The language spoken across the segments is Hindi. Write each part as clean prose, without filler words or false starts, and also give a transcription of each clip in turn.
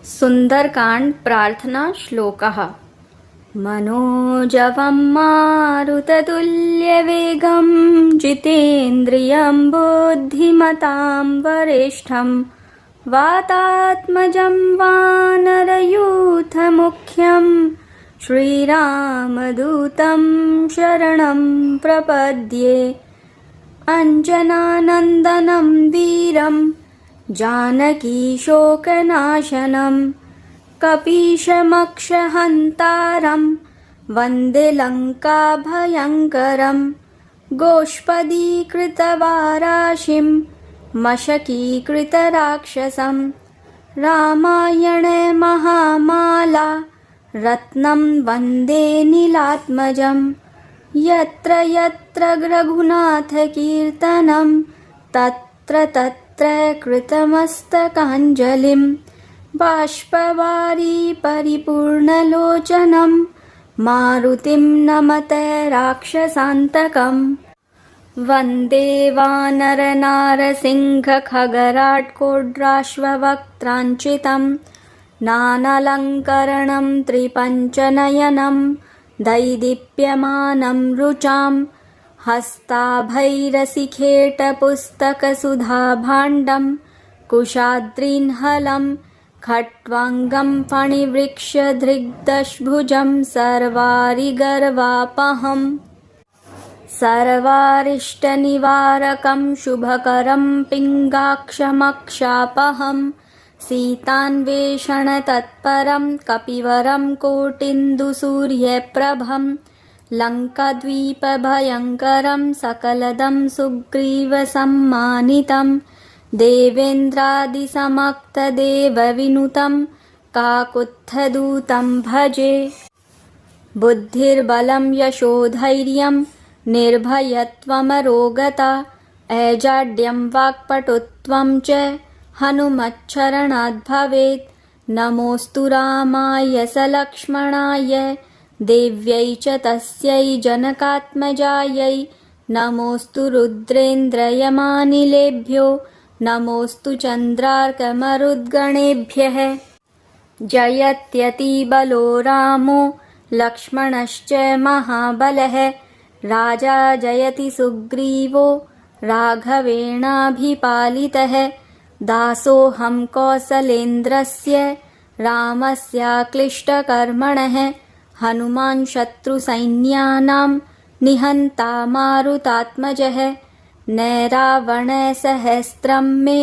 सुंदरकांड प्रार्थना श्लोकः। मनोजवं मारुततुल्यवेगं जितेन्द्रियं बुद्धिमतां वरिष्ठं वातात्मजं वानरयूथमुख्यं श्रीरामदूतं शरणं प्रपद्ये। अञ्जनानन्दनं वीरं जानकीशोकनाशनं कपीशमक्षहन्तारं वन्दे लङ्काभयङ्करं गोष्पदीकृतवाराशिं मशकीकृतराक्षसं रामायणे महामाला रत्नं वन्दे नीलात्मजं यत्र यत्र रघुनाथकीर्तनं तत्र तत्र कृतमस्तकाञ्जलिं बाष्पवारी परिपूर्णलोचनं मारुतिं नमते राक्षसान्तकम्। वन्दे वानरनारसिंहखगराट्कोड्राश्ववक्त्राञ्चितं नानालङ्करणं त्रिपञ्चनयनं दैदीप्यमानं रुचां हस्ताभैरसिखेटपुस्तकसुधाभाण्डं कुशाद्रिन्हलं खट्वाङ्गं फणिवृक्षधृग्दशभुजं सर्वारिगर्वापहम् सर्वारिष्टनिवारकं शुभकरं पिङ्गाक्षमक्षापहम् सीतान्वेषणतत्परं कपिवरं कोटिन्दुसूर्यप्रभं लङ्काद्वीपभयङ्करं सकलदं सुग्रीवसम्मानितं देवेन्द्रादिसमक्तदेवविनुतं काकुत्स्थदूतं भजे। बुद्धिर्बलं यशोधैर्यं निर्भयत्वमरोगता ऐजाड्यं वाक्पटुत्वं च हनुमच्छरणाद् भवेत्। नमोऽस्तु रामाय सलक्ष्मणाय देव्यै च तस्यै जनकात्मजायै नमोऽस्तु रुद्रेन्द्रयमानिलेभ्यो नमोऽस्तु चन्द्रार्कमरुद्गणेभ्यः। जयत्यतिबलो रामो लक्ष्मणश्च महाबलः राजा जयति सुग्रीवो राघवेणाभिपालितः। दासोऽहं कौसलेन्द्रस्य रामस्याक्लिष्टकर्मणः हनुमान् शत्रुसैन्यानां निहन्ता मारुतात्मजः। नैरावणसहस्रं मे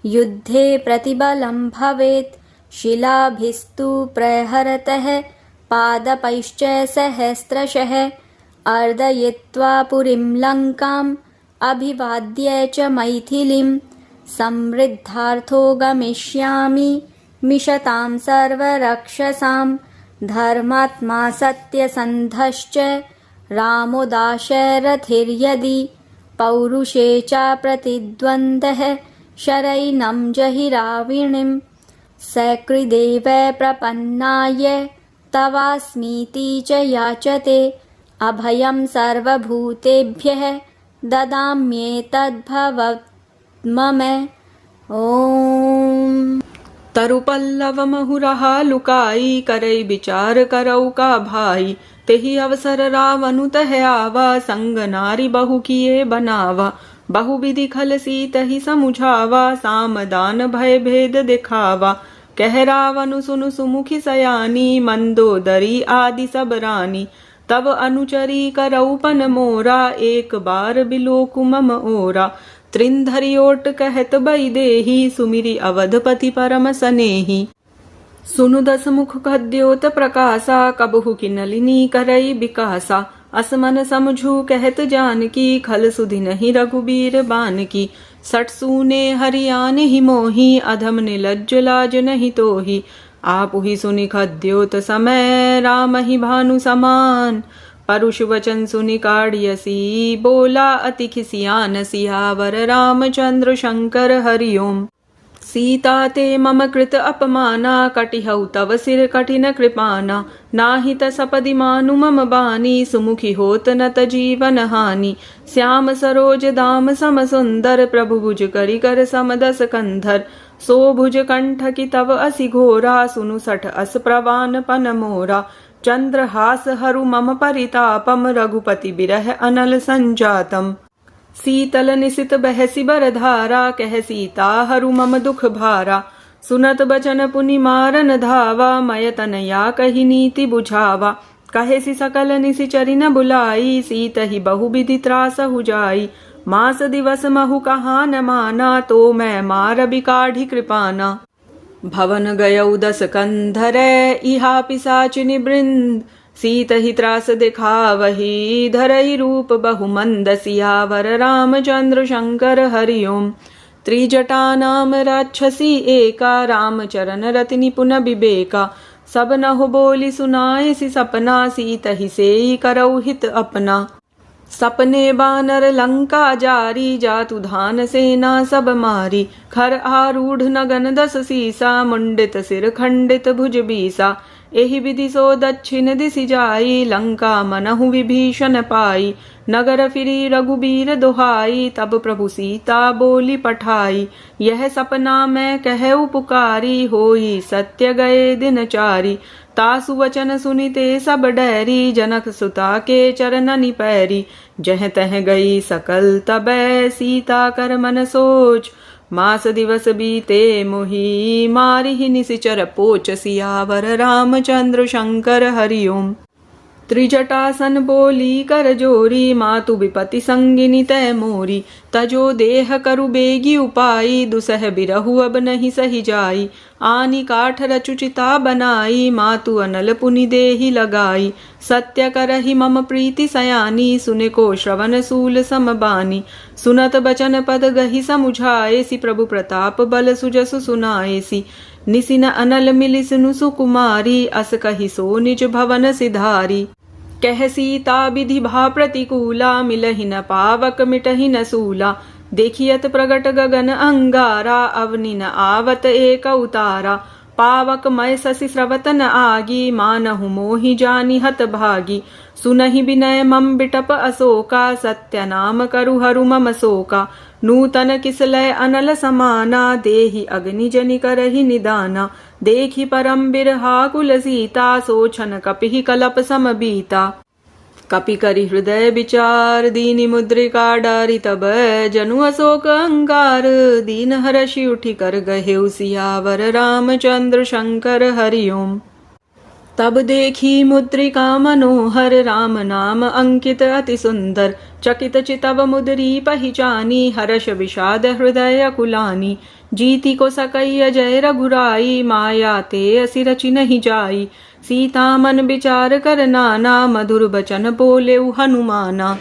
युद्धे प्रतिबलं भवेत् शिलाभिस्तु प्रहरतः पादपैश्च सहस्रशः। अर्दयित्वा पुरीं लङ्काम् अभिवाद्य च मैथिलीं समृद्धार्थो गमिष्यामि मिषतां सर्वरक्षसां। धर्मात्मा सत्यसन्धश्च रामो दाशरथिर्यदि पौरुषे च प्रतिद्वन्द्वः शरैनं जहि राविणीं। सकृदेव प्रपन्नाय तवास्मीति च याचते अभयं सर्वभूतेभ्यः ददाम्येतद्भवत्मम। ओम। तरुपल्लव महुरहा लुकाई करई विचार करौ का भाई। तेहि अवसर रावनु तह आवा संग नारी बहु किए बनावा। बहुविधि खल सीतहि समुझावा सामदान भय भेद दिखावा। कह रावनु सुनु सुमुखी सयानी मंदोदरी आदि सब रानी। तब अनुचरी करौपन मोरा एक बार बिलोकु मम ओरा। त्रिंधरी ओट कहत बई देही सुमिरी अवधपति परम सनेही। सुनु दस मुख खद्योत प्रकाशा कबहु की नलिनी करई बिकासा। असमन समझू कहत जानकी खल सुधि नहीं रघुबीर बानकी। सठ सूने हरियान ही मोही अधम निलज्ज लाज नहीं तोही। आप ही सुनि खद्योत समय राम ही भानु समान। परुष वचन सुनि काढ़ियसी बोला अति खिसियान सियावर रामचंद्र शंकर हरिओम। सीता ते मम कृत अपमाना कटिहौ तव सिर कठिन कृपाना। नाहित सपदि मानु मम बानी सुमुखी होत नत जीवन हानि। श्याम सरोज दाम सम सुंदर प्रभु भुज करि कर समदस कंधर। सो भुज कंठ की तव असि घोरा सुनु सठ अस प्रवान पन मोरा चंद्रहास हरु मम परितापम रघुपति बिरह अनल संजातम शीतल निशित बहसी बर धारा कह सीता हरु मम दुख भारा सुनत बचन पुनि मारन धावा मय तनया कही नीति बुझावा कहे सी सकल निशिचरि न बुलाई सीत ही बहु विधि त्रास हो जाई मास दिवस महु कहा न माना तो मैं मार बिकाढ़ी कृपाना भवन गयौ दस कंधरे इहा पिसाचिनि वृंद सीत ही त्रास दिखावही धरई रूप बहु मंद सियावर रामचंद्र शंकर हरिओम त्रिजटा नाम राक्षसी एका रामचरण रति निपुन विवेका सब नहु बोली सुनाए सी सपना सीत ही सेई करौ हित अपना सपने बानर लंका जारी जातु धान सेना सब मारी खर आरूढ़ नगन दस सीसा मुंडित सिर खंडित भुज बीसा एहि विधि सो दक्षिण दिशि जाई लंका मनहु विभीषण पाई नगर फिरी रघुबीर दुहाई तब प्रभु सीता बोली पठाई यह सपना मैं कहु पुकारी होई सत्य गए दिन चारी तासु वचन सुनिते सब डैरी जनक सुता के चरणनि पैरी जह तह गई सकल तबै सीता कर मन सोच मास दिवस बीते मोही मारिहि निशिचर पोच सियावर रामचंद्र शंकर हरिओम त्रिजटासन बोली कर जोरी मातु विपति संगिनी तय मोरी तजो देह करु बेगी उपाई दुसह बिरहु अब नहीं सही जाई आनी काठ रचुचिता बनाई मातु अनल पुनि देहि लगाई सत्य करहि मम प्रीति सयानी सुने को श्रवण सूल समबानी सुनत बचन पद गहि समुझाए सी प्रभु प्रताप बल सुजसु सुनाए सी निसिन अनल मिलि सुनु सुकुमारी अस कहि सो निज भवन सिधारी कह सीता विधि भा प्रतिकूला मिलहि न पावक मिटहि न सूला देखियत प्रगट गगन अंगारा अवनि न आवत एक उतारा पावक मय ससि स्रवत न आगी मानहु मोहि जानि हत भागी सुनहि विनय मम बिटप अशोका सत्य नाम करु हरु मम शोका नूतन किसलय अनल समाना देहि अग्नि जनि करहि निदाना देखि परम बिरहा कुल सीता सोछन कपिहि कलप सम बीता कपि करि हृदय विचार दीनि मुद्रिका डारि तब जनु अशोक अंगार दीन हरषि उठि कर गहेउ सियावर रामचंद्र शंकर हरिओम तब देखी मुद्रिका मनोहर राम नाम अंकित अति सुंदर चकित चितव मुद्री पहिचानी हर्ष विषाद हृदय कुलानी जीति को सकई अजय रघुराई माया ते असि रचि नहीं जाई सीता मन विचार कर नाना मधुर बचन बोले हनुमाना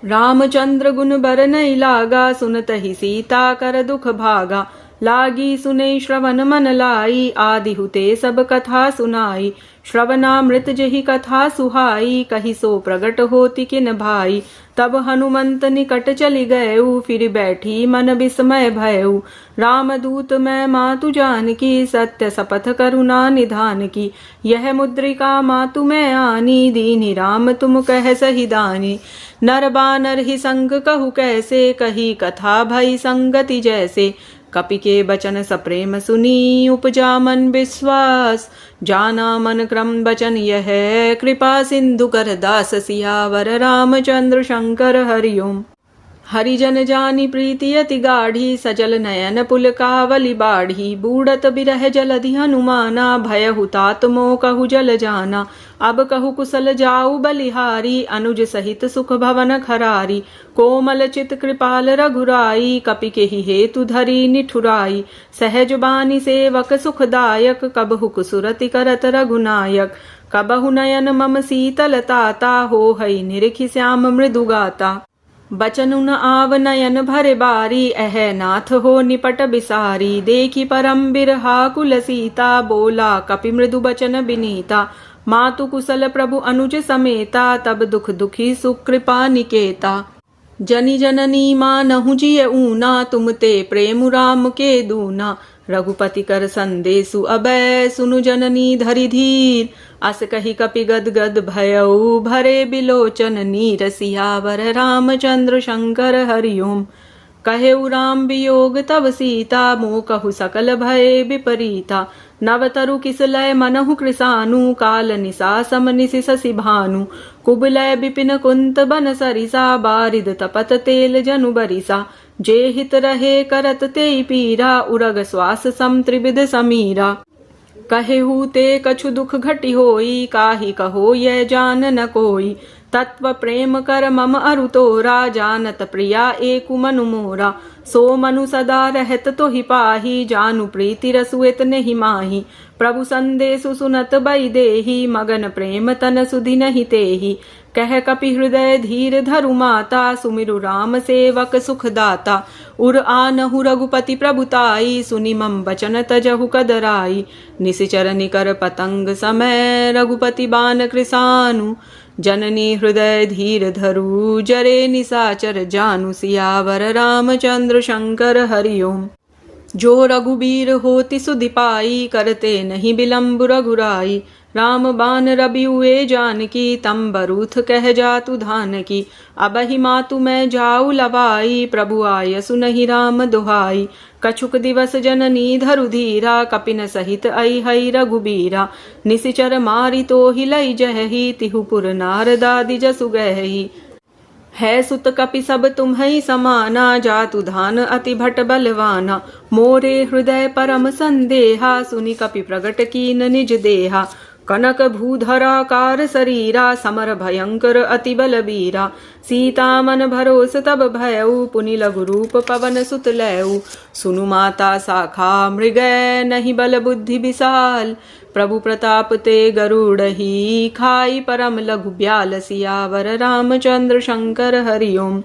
रामचंद्र गुण बर नहीं लागा सुनत ही सीता कर दुख भागा लागी सुने श्रवण मन लाई आदि हुते सब कथा सुनाई श्रवणामृत जही कथा सुहाई कही सो प्रगट होती किन भाई तब हनुमंत निकट चली गयऊ फिर बैठी मन विस्मय भयऊ रामदूत मैं मातु जान की सत्य सपथ करुणा निधान की यह मुद्रिका मातु मैं आनी दीनी राम तुम कह सही दानी नर बानर ही संग कहु कैसे कही कथा भई संगति जैसे कपि के बचन सप्रेम सुनी उपजा मन विश्वास जाना मन क्रम बचन यह कृपा सिंधु कर दास सियावर रामचंद्र शंकर हरिओम हरिजन जानी प्रीति अति गाढ़ी सजल नयन पुल कावली बाढ़ी बूढ़त बिरह जलधि हनुमाना भय हुतात मोह कहु जल जाना अब कहु कुशल जाऊ बलिहारी अनुज सहित सुख भवन खरारी कोमल चित कृपाल रघुराई कपि के ही हेतु धरी निठुराई सहज बानी सेवक सुखदायक कबहु कुसुरति करत रघुनायक कबहु नयन मम शीतल ताता हो हई निरखि श्याम मृदु गाता बचन न आव नयन भरे बारी अह नाथ हो निपट बिसारी देखी परम बिरहा कुल सीता बोला कपि मृदु बचन बिनीता मातु कुशल प्रभु अनुज समेता तब दुख दुखी सुकृपा निकेता जनी जननी मानहु जिय ऊना तुम ते प्रेम राम के दूना रघुपति कर संदेशु अबै सुनु जननी धरि धीर अस कही कपि गद गद भयऊ भरे बिलोचन नीर सियावर रामचंद्र शंकर हरिओम कहेउ राम वियोग तब सीता मोह कहु सकल भय विपरीता नवतरु किसलय मनहु कृसानु काल निशा सम निशि शशि भानु कुबलय विपिन कुंत बन सरिसा बारिद तपत तेल जनु बरिसा जे हित रहे करत तेई पीरा उरग श्वास सम त्रिविध समीरा कहेहु ते कछु दुख घटि होई काहि कहो यह जान न कोई तत्व प्रेम कर मम अरु तोरा जानत प्रिया एकु मनु मोरा सो मनु सदा रहत तो ही पाही जानु प्रीति रसु इतने ही माही प्रभु संदेशु सुनत बई देही मगन प्रेम तन सुधि नहीं तेही कह कपि हृदय धीर धरु माता सुमिरु राम सेवक सुख दाता उर आनहु रघुपति प्रभुताई सुनि मम बचन तजहु कदराई निशिचर निकर पतंग समय रघुपति बान कृसानु जननी हृदय धीर धरु जरे निसाचर जानु सियावर रामचंद्र शंकर हरिओम जो रघुबीर होति सुधि पाई करते नहीं बिलम्ब रघुराई राम बान रबियुए जानकी तम बरूथ कह जातु धान की अबहि मातु मैं जाऊ लवाई प्रभु आय सुनहि राम दुहाई कछुक दिवस जननी धरु धीरा कपिन सहित आई हई रघुबीरा निशिचर मारी तो ही लई जहि तिहुपुर नारदादि जसु गहि है सुत कपि सब तुम्है समाना जातु धान अति भट बलवाना मोरे हृदय परम संदेहा सुनि कपि प्रगट कीन निज देहा कनक भूधराकार शरीरा समर भयंकर अति बलबीरा सीता मन भरोस तब भयउ पुनि लघु रूप पवन सुत लयउ सुनु माता शाखा मृगय नहीं बल बुद्धि विशाल प्रभु प्रताप ते गरुड़हि खाई परम लघु ब्याल सियावर रामचंद्र शंकर हरिओम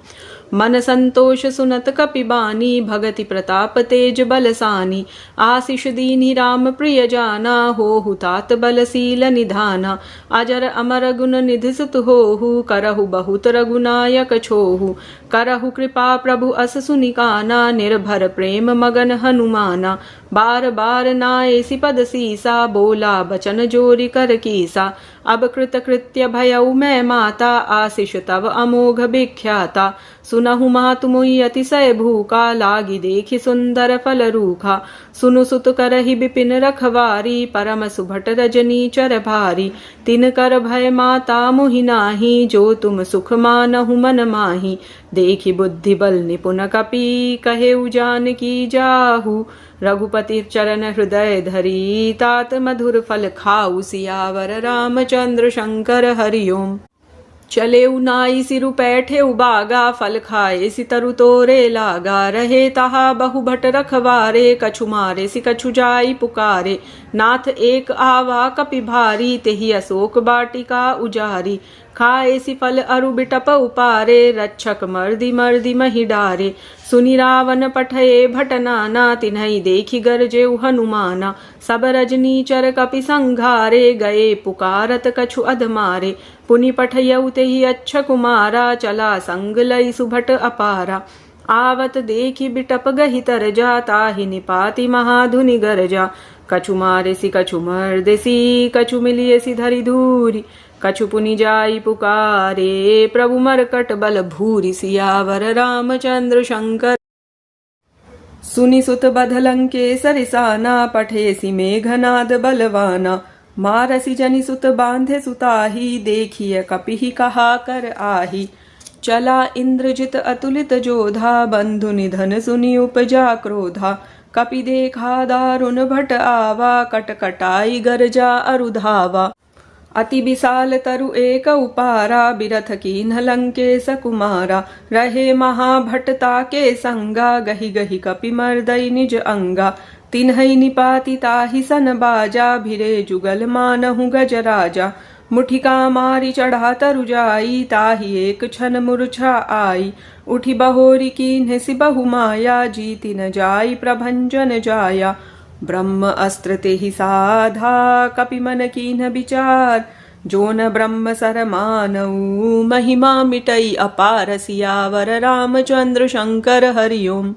मन संतोष सुनत कपि बानी भगति प्रताप तेज बलसानी आशीष दीनि राम प्रिय जाना होहु तात बलशील निधाना अजर अमर गुण निधि सुत होहु करहु बहुत रघुनायक छोहु करहु कृपा प्रभु अस सुनिकाना निर्भर प्रेम मगन हनुमाना बार बार नाएसि पद सीसा बोला बचन जोरी कर कीसा अब कृत कृत्य भयउ मैं माता आशीष तव अमोघ विख्याता सुनहु मातु मुई अतिशय भूखा लागी देखि सुंदर फल रूखा सुनु सुत करहि विपिन रखवारी परम सुभट रजनी चर भारी तिन कर भय माता मुहि नाही जो तुम सुख मानहु मन माही देखि बुद्धि बल निपुन कपि कहेउ जानकी जाहु रघुपति चरण हृदय धरी तात मधुर फल खाऊ सियावर रामचंद्र शंकर हरिओम चले नाई सिरु पैठे उबागा फल खाए सितरु तोरे लागा रहे तहा बहु भट रखवारे कछु मारे सि कछु जाई पुकारे नाथ एक आवा कपि भारी तेहि अशोक बाटिका उजारी खाए सि फल अरु बिटप उपारे रक्षक मर्दि मर्दि महि डारे सुनि रावण पठये भट नाना तिन्हई देखि गरजेउ हनुमाना सब रजनी चर कपि संघारे गए पुकारत कछु अधमारे पुनि पठयउ तेहि अच्छा कुमारा चला संग लई सुभट अपारा आवत देखि बिटप गहि तरजा ताहि निपाति महाधुनि गरजा कछु मारेसि कछु मर्देसि कछु मिलियसि धरि धूरि कछु पुनि जाई पुकारे प्रभु मरकट बल भूरि सियावर रामचंद्र शंकर सुनि सुत बधलंके सरिसाना पठेसि मेघनाद बलवाना मारसि जनि सुत बांधे सुताही देखिय कपिहि कहा कर आही चला इंद्रजित अतुलित जोधा बंधु निधन सुनि उपजा क्रोधा कपि देखा दारुण भट आवा कटकटाई गरजा अरुधावा अति विशाल तरु एक उपारा बिरथ कीन्ह लंकेश कुमारा रहे महाभटता के संगा गहि गहि कपि मर्दई निज अंगा तिन्हई निपाति ताहि सन बाजा भिरे जुगल मानहु गज राजा मुठिका मारी चढ़ा तरु जाई ताहि एक छन मूर्छा आई उठी बहोरी कीन्ह सि बहु माया जीति न जाई प्रभंजन जाया ब्रह्म अस्त्र तेहि साधा कपि मन कीन्ह विचार जो न ब्रह्म सर मानऊ महिमा मिटई अपार सियावर रामचंद्र शंकर हरिओम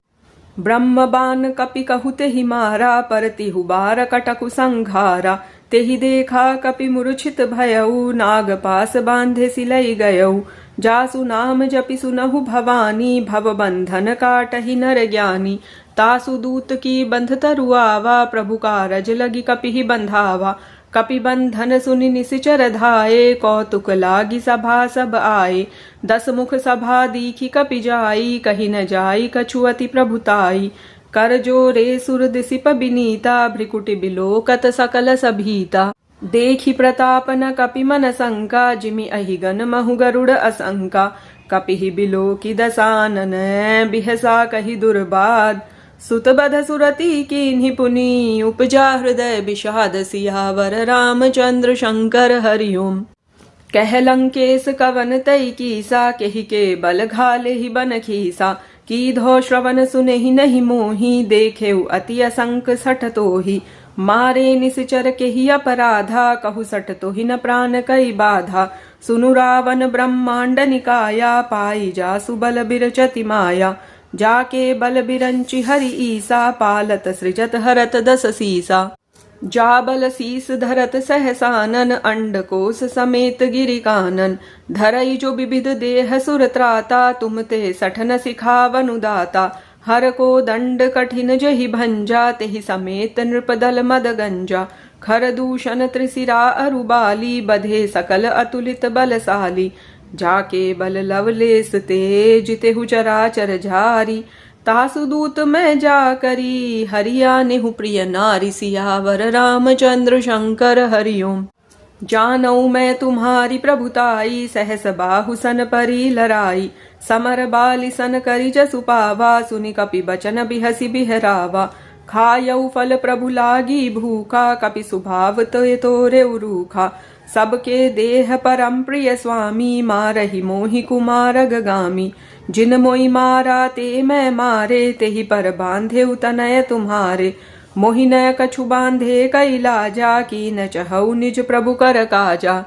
ब्रह्म बान कपि कहु तेहि मारा परतिहु बार कटकु संघारा तेहि देखा कपि मूर्छित भयऊ नाग पास बांधे सिलई गयऊ जासु नाम जपि सुनहु भवानी, भव बंधन काटहि नर ज्ञानी। तासु दूत की बंध तरुआवा, प्रभु कारज लगी कपिहि बंधावा। कपि बंधन सुनि निसिचर धाये, कौतुक लागी सभा सब आए। 10 मुख सभा दीखी कपि जाई, कही न जाई कछु अति प्रभुताई। कर जोरे सुर दिसिप बिनीता, भ्रिकुटि बिलोकत सकल सभीता। देखी प्रताप न कपि मन शंका, जिमि अहिगन महु गरुड़ असंका। कपिहि बिलोकि दसानन, बिहसा कहि दुर्बाद। सुत बध सुरति कीन्हि पुनि, उपजा हृदय विषाद। सियावर रामचंद्र शंकर हरि ओम। कह लंकेश कवन तई कीसा, केहि के बल घाले ही बन खीसा। कीधो श्रवण सुनेहि नहीं मोहि, देखेउ अति असंक सठ तोहि। मारे निसिचर केहि अपराधा, कहु सठ तोहि न प्राण कई बाधा। सुनु रावण ब्रह्मांड निकाया, पाई जासु बल बिरचति माया। जाके बल बिरंचि हरि ईसा, पालत सृजत हरत 10 सीसा। जा बल शीस धरत सहसानन, अंडकोश समेत गिरि कानन। धरई जो विविध देह सुर त्राता, तुम ते सठन सिखावनु दाता। हर को दंड कठिन जहि भंजा, तेहि समेत नृपदल मद गंजा। खर दूषण त्रिशिरा अरुबाली, बधे सकल अतुलित बलशाली। जाके बल लवलेस तेज, तेहु चराचर झारी। तासु दूत मैं जा करी, हरिया नेहु प्रिय नारी। सियावर रामचंद्र शंकर हरि ओम। जानऊ मैं तुम्हारी प्रभुताई, सहस बाहु सन परी लराई। समर बाली सन करी जसु पावा, सुनि कपि बचन बिहसी बिहरावा। खायऊ फल प्रभु लागी भूखा, कपि सुभाव तोरे उरूखा। सबके देह परम प्रिय स्वामी, मारहि मोहि कुमार गगामी। जिन मोहि मारा ते मैं मारे, तेहि पर बांधे तनय तुम्हारे। मोहि न कछु बांधे कई लाजा, की न चहऊ निज प्रभु कर काजा।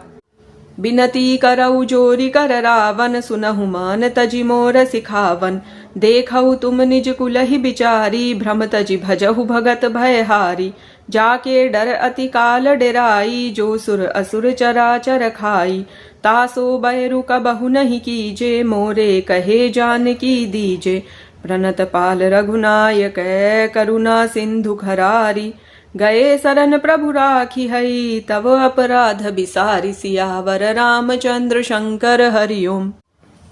बिनती करऊ जोरी कर रावण, सुनहु मान तजि मोर सिखावन। देखऊ तुम निज कुलहि बिचारी, भ्रम तजि भजहु भगत भयहारी। जाके डर अति काल डेराई, जो सुर असुर चराचर खाई। तासो बैरु कबहु नहीं कीजे, मोरे कहे जान की दीजे। प्रणत पाल रघुनायक, करुणा सिंधु खरारी। गए शरण प्रभु राखी हई, तव अपराध बिसारी। सियावर रामचंद्र शंकर हरि ओम।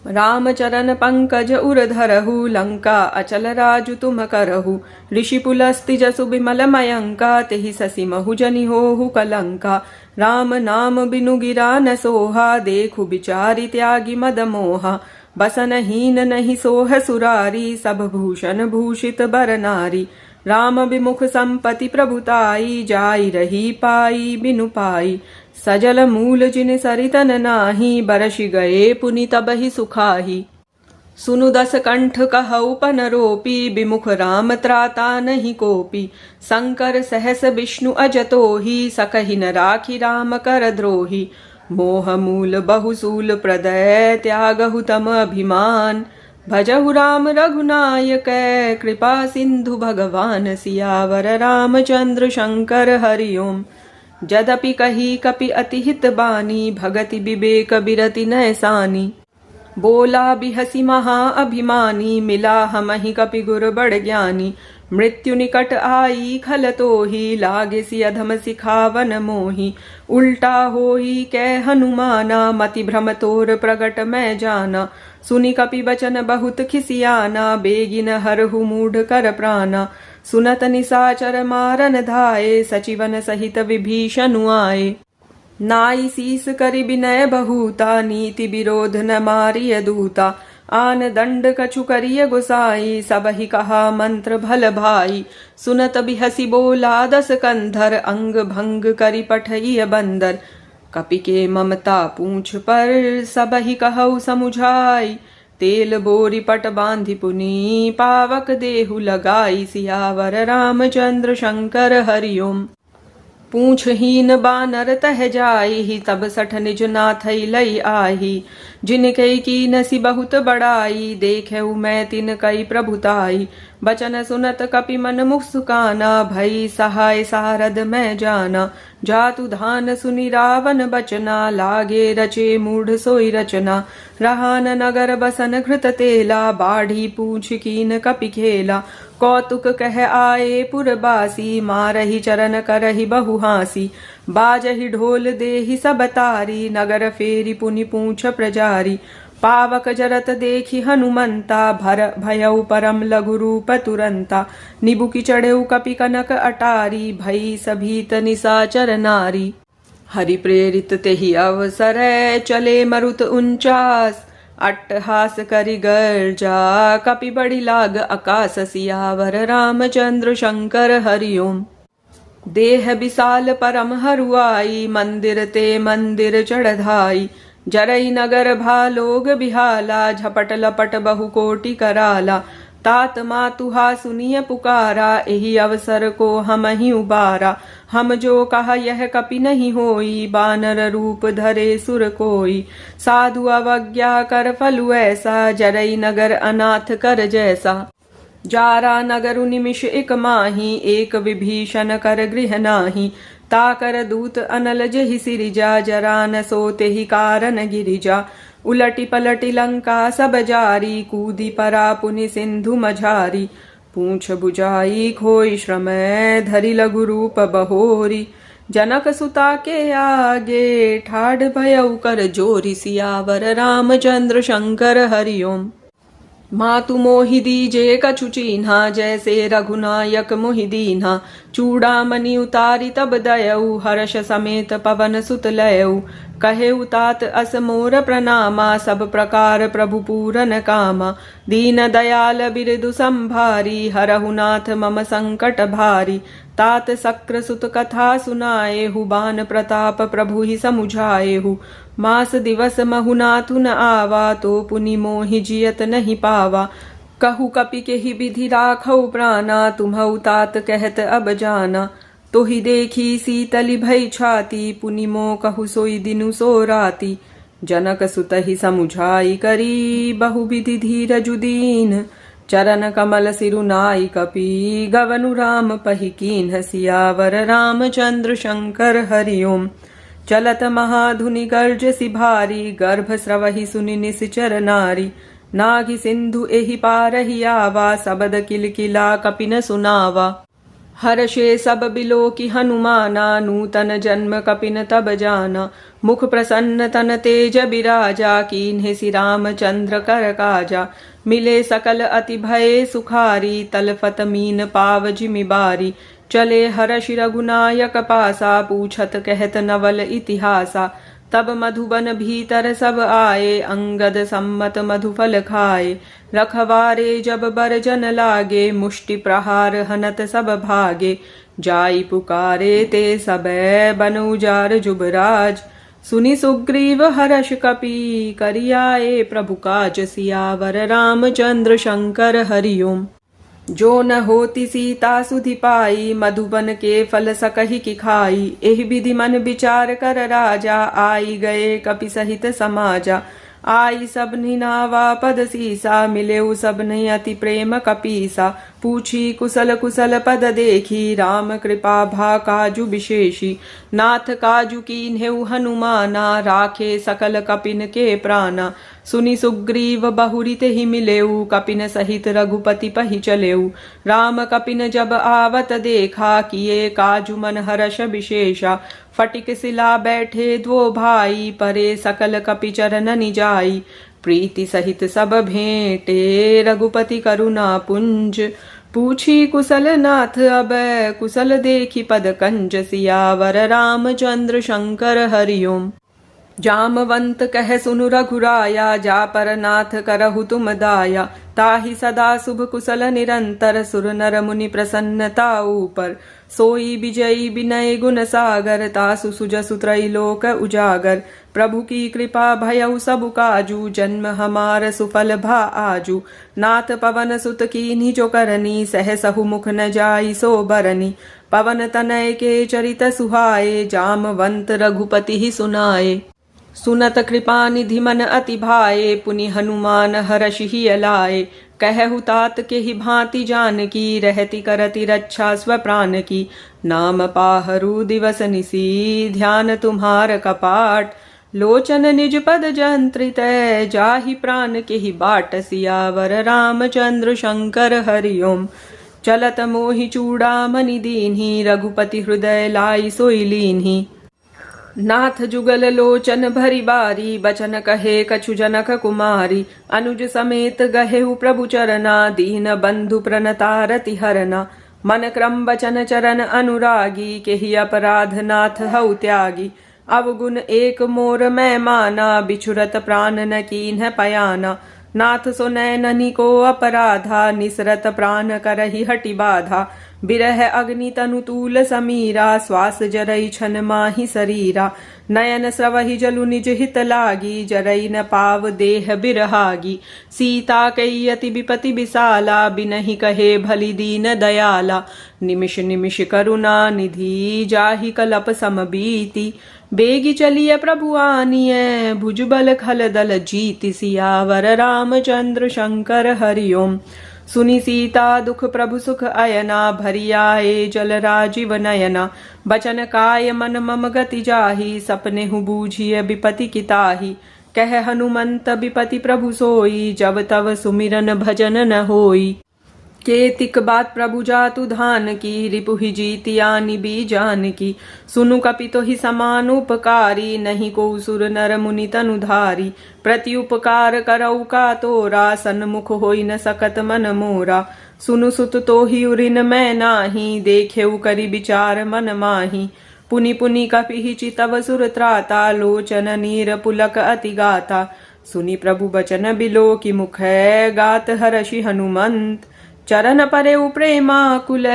रामचरण पंकज उर धरहु, लंका अचल राजु तुम करहु। ऋषि पुलस्ति जसु बिमल मयंका, तेहि ससि महु जनि होहु कलंका। राम नाम बिनु गिरा न सोहा, देखु बिचारी त्यागी मद मोहा। बसन हीन नहीं सोह सुरारी, सब भूषण भूषित बर नारी। राम विमुख संपति प्रभुताई, जाई रही पाई बिनु पाई। सजल मूल जिन सरितन नाही, बरषि गए पुनि तबहि सुखाही। सुनु 10 कंठ कहऊ पन रोपी, विमुख राम त्राता नहीं कोपी। शंकर सहस विष्णु अजतोहि, सकहि न राखी राम कर द्रोही। मोह मूल बहुसूल प्रदय, त्यागहु तम अभिमान। भजहु राम रघुनायक, कृपा सिंधु भगवान। सियावर रामचंद्र शंकर हरि ओम। जदपि कही कपि अति हित बानी, भगति विवेक बिरति नैसानी। बोला बिहसी महा अभिमानी, मिला हमहि कपि गुर बड़ ज्ञानी। मृत्यु निकट आई खल तोहि, लागे सि अधम सिखावन मोहि। उल्टा होई कै हनुमाना, मति भ्रम तोर प्रगट मैं जाना। सुनि कपि बचन बहुत खिसियाना, बेगिन हरहु मूढ़ कर प्राणा। सुनत निसाचर मारन धाये, सचिवन सहित विभीषण आए। नाई शीस करि विनय बहुता, नीति विरोध न मारिय दूता। आन दंड कछु करिय गोसाई, सबहि कहा मंत्र भल भाई। सुनत बिहसी बोला 10 कंधर, अंग भंग करि पठइय बंदर। कपि के ममता पूछ पर, सबहि कहऊ समुझाई। तेल बोरी पट बांधि पुनि, पावक देहु लगाई। सियावर रामचंद्र शंकर हरि ओम। पूछहीन बानर तह जाई, तब सठ निज नाथई लई आही। जिनके की नसी बहुत बड़ाई, देखेउ मैं तिन कई प्रभुताई। बचन सुनत कपि मन मुस्काना, भई सहाय सारद मैं जाना। जातु धान सुनि रावण बचना, लागे रचे मूढ़ सोई रचना। रहान नगर बसन घृत तेला, बाढ़ी पूछ कीन कपि खेला। कौतुक कह आए पुरबासी, मारहि चरण करहि बहु हासी। बाजहि ढोल देहि सब तारी, नगर फेरी पुनि पूछ प्रजारी। पावक जरत देखि हनुमंता, भर भयउ परम लघु रूप तुरंता। निबुकि चढ़ेउ कपि कनक अटारी, भई सभीत निसाचर नारी। हरि प्रेरित तेहि अवसर, चले मरुत 49। अट्टहास करि गर्जा, कपि बड़ी लाग आकाश। सियावर रामचंद्र शंकर हरि ओम। देह विशाल परम हरुआई, मंदिर ते मंदिर चढ़धाई। जरई नगर भालोग बिहाला, झपट लपट बहु कोटि कराला। तात मातुहा सुनिय पुकारा, एहि अवसर को हम ही उबारा। हम जो कहा यह कपि नहीं होई, बानर रूप धरे सुर कोई। साधु अवज्ञा कर फलु ऐसा, जरई नगर अनाथ कर जैसा। जारा नगरु निमिष एक माही, एक विभीषण कर गृह नाही। ताकर दूत अनल जहि सिरिजा, जरा न सोते ही कारण गिरिजा। उलटी पलटी लंका सब जारी, कूदी परा पुनि सिंधु मझारी। पूछ बुझाई खोई श्रम, धरि लघु रूप बहोरी। जनक सुता के आगे, ठाढ़ भयउ कर जोरी। सियावर रामचंद्र शंकर हरि ओम। मातु मोहि दीजे कछु चीन्हा, जैसे रघुनायक मोहि दीन्हा। चूड़ामणि उतारी तब दयऊ, हर्ष समेत पवन सुत लयऊ। कहे तात अस मोर प्रणामा, सब प्रकार प्रभु पूरन कामा। दीन दयाल बिरदु संभारी, हरहु नाथ मम संकट भारी। तात सक्र सुत कथा सुनाएहु, बान प्रताप प्रभु ही समुझाएहु। मास दिवस महु नाथु न आवा, तो पुनि मोहि जियत नहीं पावा। कहु कपि केहि विधि राखौ प्राणा, तुम्हउ तात कहत अब जाना। तोहि देखी सीतलि भई छाती, पुनि मो कहु सोई दिनु सो राती। जनक सुतहि समुझाई करी, बहु विधि धीरजु दीन। चरण कमल सिरु नाई कपि, गवनु राम पहि कीन्ह। सियावर रामचंद्र शंकर हरि ओम। चलत महाधुनि गर्ज सि भारी, गर्भ स्रवहि सुनि निश्चर नारी। नागि सिंधु एहि पारहि आवा, सबद किलकिला कपि न सुनावा। हर्षे सब बिलोकि हनुमाना, नूतन जन्म कपि न तब जाना। मुख प्रसन्न तन तेज बिराजा, कीन्हे सि रामचंद्र कर काजा। मिले सकल अति भये सुखारी, तलफत मीन पाव जिमि बारी। चले हर्षि रघुनायक पासा, पूछत कहत नवल इतिहासा। तब मधुबन भीतर सब आए, अंगद सम्मत मधुफल खाए। रखवारे जब बरजन लागे, मुष्टि प्रहार हनत सब भागे। जाई पुकारे ते सबे, बन उजार जुबराज। सुनि सुग्रीव हर्ष कपि, करियाए प्रभु काज। सियावर रामचंद्र शंकर हरि ओम। जो न होती सीता सुधि पाई, मधुबन के फल सकहि कि खाई। एहि विधि मन विचार कर राजा, आई गए कपि सहित समाजा। आई सबनि नावा पद सीसा, मिलेउ सबनि अति प्रेम कपीसा। पूछी कुशल कुशल पद देखी, राम कृपा भा काजु विशेषी। नाथ काजु कीन्हेउ हनुमाना, राखे सकल कपिन के प्राणा। सुनि सुग्रीव बहुरी तेहि मिलेउ, कपिन सहित रघुपति पहि चलेउ। राम कपिन जब आवत देखा, किए काजु मन हर्ष विशेषा। फटिक सिला बैठे द्वो भाई, परे सकल कपि चरण निजाई। प्रीति सहित सब भेंटे, रघुपति करुणा पुंज। पूछी कुशल नाथ अब, कुशल देखी पद कंज। सियावर रामचंद्र शंकर हरि ओम। जामवंत कह सुनु रघुराया, जा पर नाथ करहु तुम दाया। ताहि सदा शुभ कुशल निरंतर, सुर नर मुनि प्रसन्नता ऊपर। सोई विजयी विनय गुण सागर, तासु सुजसु त्रैलोक उजागर। प्रभु की कृपा भयउ सबु काजू, जन्म हमार सुफल भा आजू। नाथ पवन सुत कीन्ही जो करनी, सहसहु मुख न जाई सो बरनी। पवन तनय के चरित सुहाए, जामवंत रघुपति ही सुनाए। सुनत कृपा निधि मन अति भाए, पुनि हनुमान हर्षि ही अलाए। कहु तात के ही भांति जान की रहती करती रक्षा स्वप्राण की। नाम पाहरू दिवस निसी ध्यान तुम्हार कपाट। लोचन निज पद जंत्रित जाहि प्राण के ही बाट। सियावर रामचंद्र शंकर हरिओम। चलत मोहि चूड़ामणि दीन्ही रघुपति हृदय लाई सोई लीन्ही। नाथ जुगल लोचन भरी बारी बचन कहे कछु जनक कुमारी। अनुज समेत गहेहु प्रभु चरना दीन बंधु प्रणतारति हरना। मन क्रम बचन चरण अनुरागी केहि अपराध नाथ हऊ त्यागी। अवगुण एक मोर मैं माना बिछुरत प्राण न कीन्ह पयाना। नाथ सो नैननी को अपराधा निसरत प्राण करहि हटि बाधा। बिरह अग्नि तनु तूल समीरा श्वास जरई छन माहि शरीरा। नयन स्रवहि जलु निज हित लागी जरई न पाव देह बिरहागी। सीता कई अति विपति विशाला बिनहि कहे भली दीन दयाला। निमिष निमिष करुणा निधि जाहि कलप सम बीती। बेगी चलिए प्रभु आनिए भुजबल खल दल जीति। सियावर रामचंद्र शंकर हरिओम। सुनि सीता दुख प्रभु सुख अयना भरी आए जल राजीव नयना। बचन काय मन मम गति जाहि सपने हु बूझिए विपति किताहि। कह हनुमंत विपति प्रभु सोई जब तब सुमिरन भजन न होई। केतिक बात प्रभु जातु धान की रिपुहि जीतियानि बीजान की। सुनु कपितो ही समान उपकारी नहीं को सुर नर मुनि तनुधारी। प्रति उपकार करऊ का तोरा सन्मुख होई न सकत मन मोरा। सुनु सुत तो ही उरिन मैं नाही देखेउ करि विचार मन माही। पुनि पुनि कपि चितव सुर त्राता लोचन नीर पुलक अति गाता। सुनि प्रभु बचन बिलो की मुख गात हर्षि हनुमंत। चरण परे प्रेमाकुल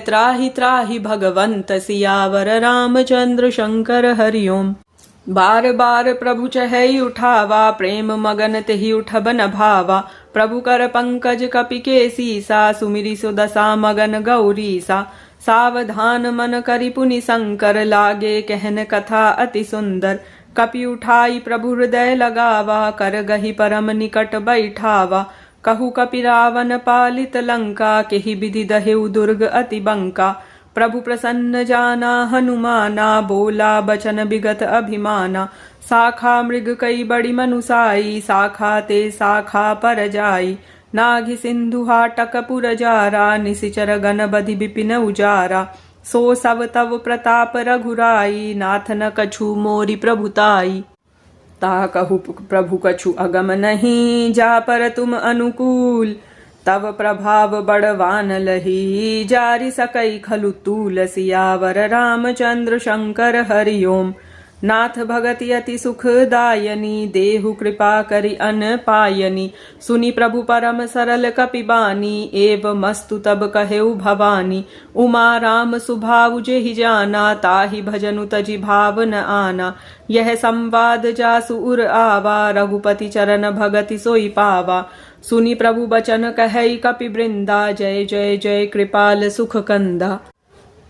त्राहि त्राहि भगवंत। सियावर रामचंद्र शंकर हरिओम। बार बार प्रभु चहई उठावा प्रेम मगन तेहि उठब न भावा। प्रभु कर पंकज कपि के सीसा सुमिरि सुदशा मगन गौरीसा। सावधान मन करि पुनि शंकर लागे कहन कथा अति सुंदर। कपि उठाई प्रभु हृदय लगावा कर गही परम निकट बैठावा। कहु कपि रावण पालित लंका केहि विधि दहेउ दुर्ग अति बंका। प्रभु प्रसन्न जाना हनुमाना बोला बचन विगत अभिमाना। शाखा मृग कई बड़ी मनुसाई शाखा ते शाखा पर जाई। नाघि सिंधु हाटक पुर जारा निशिचर गण बधि विपिन उजारा। सो सव तव प्रताप रघुराई नाथ न कछु मोरि प्रभुताई। ता कहु प्रभु कछु अगम नहीं जा पर तुम अनुकूल। तव प्रभाव बड़वान लही जारि सकई खलु तूल। सियावर रामचंद्र शंकर हरिओम। नाथ भगति अति सुखदायनी देहु कृपा करि अन पायनी। सुनि प्रभु परम सरल कपिबानी एव मस्तु तब कहेउ भवानी। उमा राम सुभाव जेहि जाना ताहि भजनु तजि भाव न आना। यह संवाद जासु उर आवा रघुपति चरण भगति सोई पावा। सुनि प्रभु बचन कहई कपि वृंदा जय जय जय कृपाल सुख कंदा।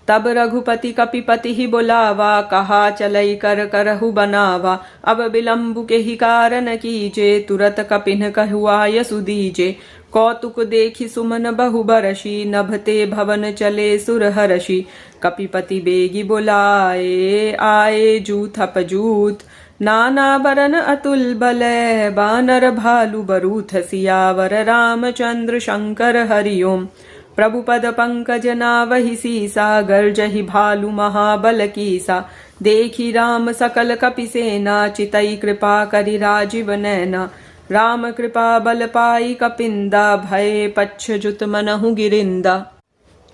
तब रघुपति कपिपति ही बुलावा कहा चलई कर करहु बनावा। अब विलंबु के ही कारण कीजे तुरत कपिन कहुआय सुदीजे। कौतुक देखि सुमन बहु बरसी नभते भवन चले सुर हर्षि। कपिपति बेगी बुलाए आए जूथ अपजूथ। नाना बरन अतुल बल बानर भालु बरूथ। सियावर रामचंद्र शंकर हरिओम। प्रभु पद पंकज नावहि सीसा गर्जहि भालु महाबल कीसा। देखी राम सकल कपि सेना चितई कृपा करि राजीव नैना। राम कृपा बल पाई कपिंदा भय पच्छ जुत मनहु गिरिंदा।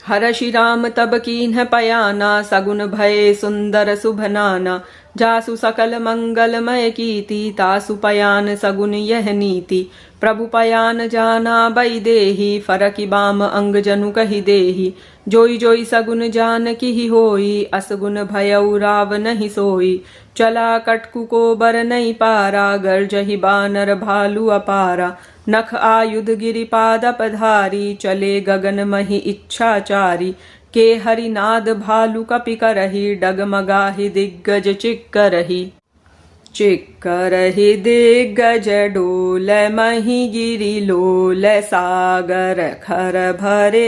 हर्षि राम तब कीन्ह पयाना सगुन भय सुंदर शुभनाना। जासु सकल मंगलमय कीति तासु पयान सगुन यह नीति। प्रभु पयान जाना बई देहि फरकि बाम अंग जनु कहि देहि। जोई जोई सगुन जान की होई असगुन भयउ राव नहीं सोई। चला कटकु को बर नहीं पारा गर्जहि बानर भालु अपारा। नख आयुध गिरिपाद पधारी चले गगन महि इच्छाचारी। के हरिनाद भालु कपि करहि डगमगाहि दिग्गज चिक्करहि। चिक्करहि दिग्गज डोल मही गिरि लोल सागर खर भरे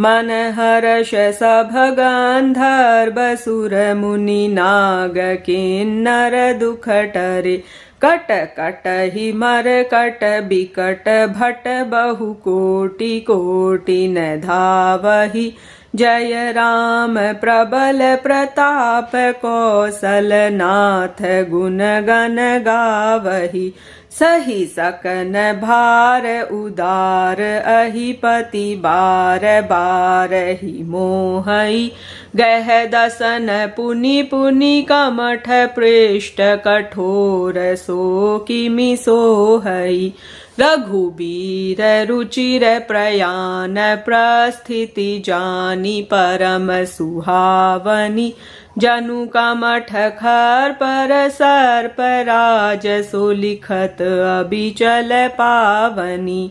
मन हर्ष सभ गंधर्व सुर मुनि नाग किन्नर दुख टरे कट कट ही मर कट बिकट भट बहु कोटि कोटि न धावहि जय राम प्रबल प्रताप कौशल नाथ गुण गण गावहि सही सकन भार उदार अहिपति बार बार ही मोहई गह दसन पुनि पुनि कमठ पृष्ठ कठोर सो किमि सोहई रघुबीर रुचिर प्रयान प्रस्थिति जानी परम सुहावनी जनु कमठ खर पर सर्प राज सो लिखत अबिचल पावनी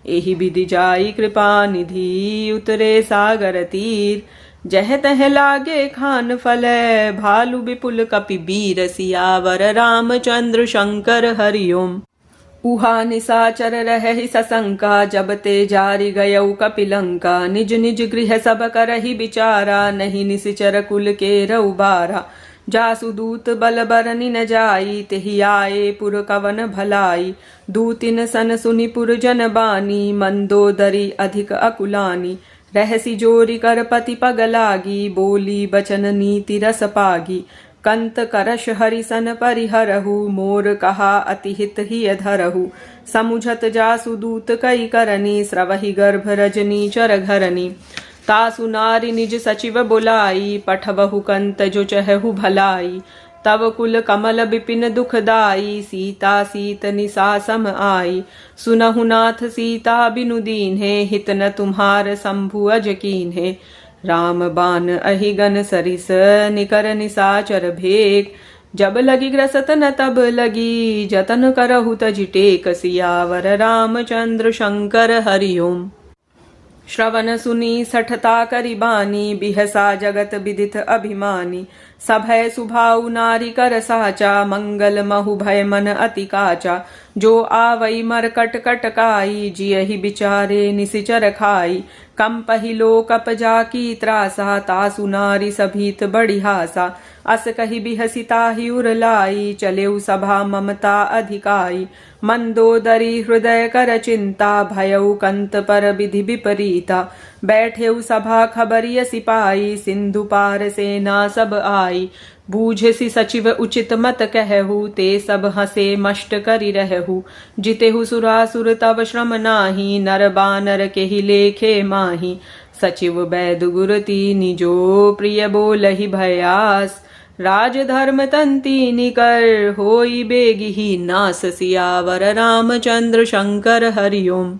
एहि विधि जाई कृपा निधि उतरे सागर तीर जह तह लागे खान फल भालु विपुल कपि बीर सियावर रामचंद्र शंकर हरिओम उहा निसाचर रहहि सशंका जब ते जारि गयउ कपिलंका निज निज गृह सब करहि विचारा नहीं निसिचर कुल के रउबारा जासु दूत बल बरनि न जाई तेहि आए पुर कवन भलाई दूतिन सन सुनि पुर जन बानी मंदोदरी अधिक अकुलानी रहसी जोरी कर पति पग लागी बोली बचन नीति रस पागी कंत करश हरिसन परिहरहु मोर कहा अति हित ही धरहु समुझत जासु दूत कई करनी स्रवहि गर्भ रजनी चर घरनी तासु नारी निज सचिव बुलाई पठबहु कंत जो चहु भलाई तव कुल कमल बिपिन दुखदाई सीता सीत निसा सम आई सुनहु नाथ सीता बिनु दीन्हे हित न तुम्हार शंभु अज कीन्हे राम बान अहिगन सरिस निकर निसाचर भेक जब लगी ग्रसत न तब लगी जतन करहु तजि टेक सियावर रामचंद्र शंकर हरिओम श्रवण सुनी सठता करि बानी बिहसा जगत विदित अभिमानी सभय सुभाउ नारी कर साचा मंगल महु भय मन अति काचा जो आवई मरकट कटकाई जियहि बिचारे निसिचर खाई कंपहि लोकप जाकी त्रासा तासु नारी सभीत बड़ी हासा अस कहि बिहसिता ही उरलाई चलेउ सभा ममता अधिकाई मंदोदरी हृदय कर चिंता भयउ कंत पर विधि विपरीता बैठेउ सभा खबरिय सिपाही सिंधु पार सेना सब आई बूझसी सचिव उचित मत कहु ते सब हसे मष्ट करि रहु जितेहु सुरासुर तव श्रम नाही नर बानर केहि लेखे माही सचिव बैद गुरती निजो प्रिय बोलहि भयास राज धर्म तंती निकर होई बेगिही नास सियावर रामचंद्र शंकर हरिओम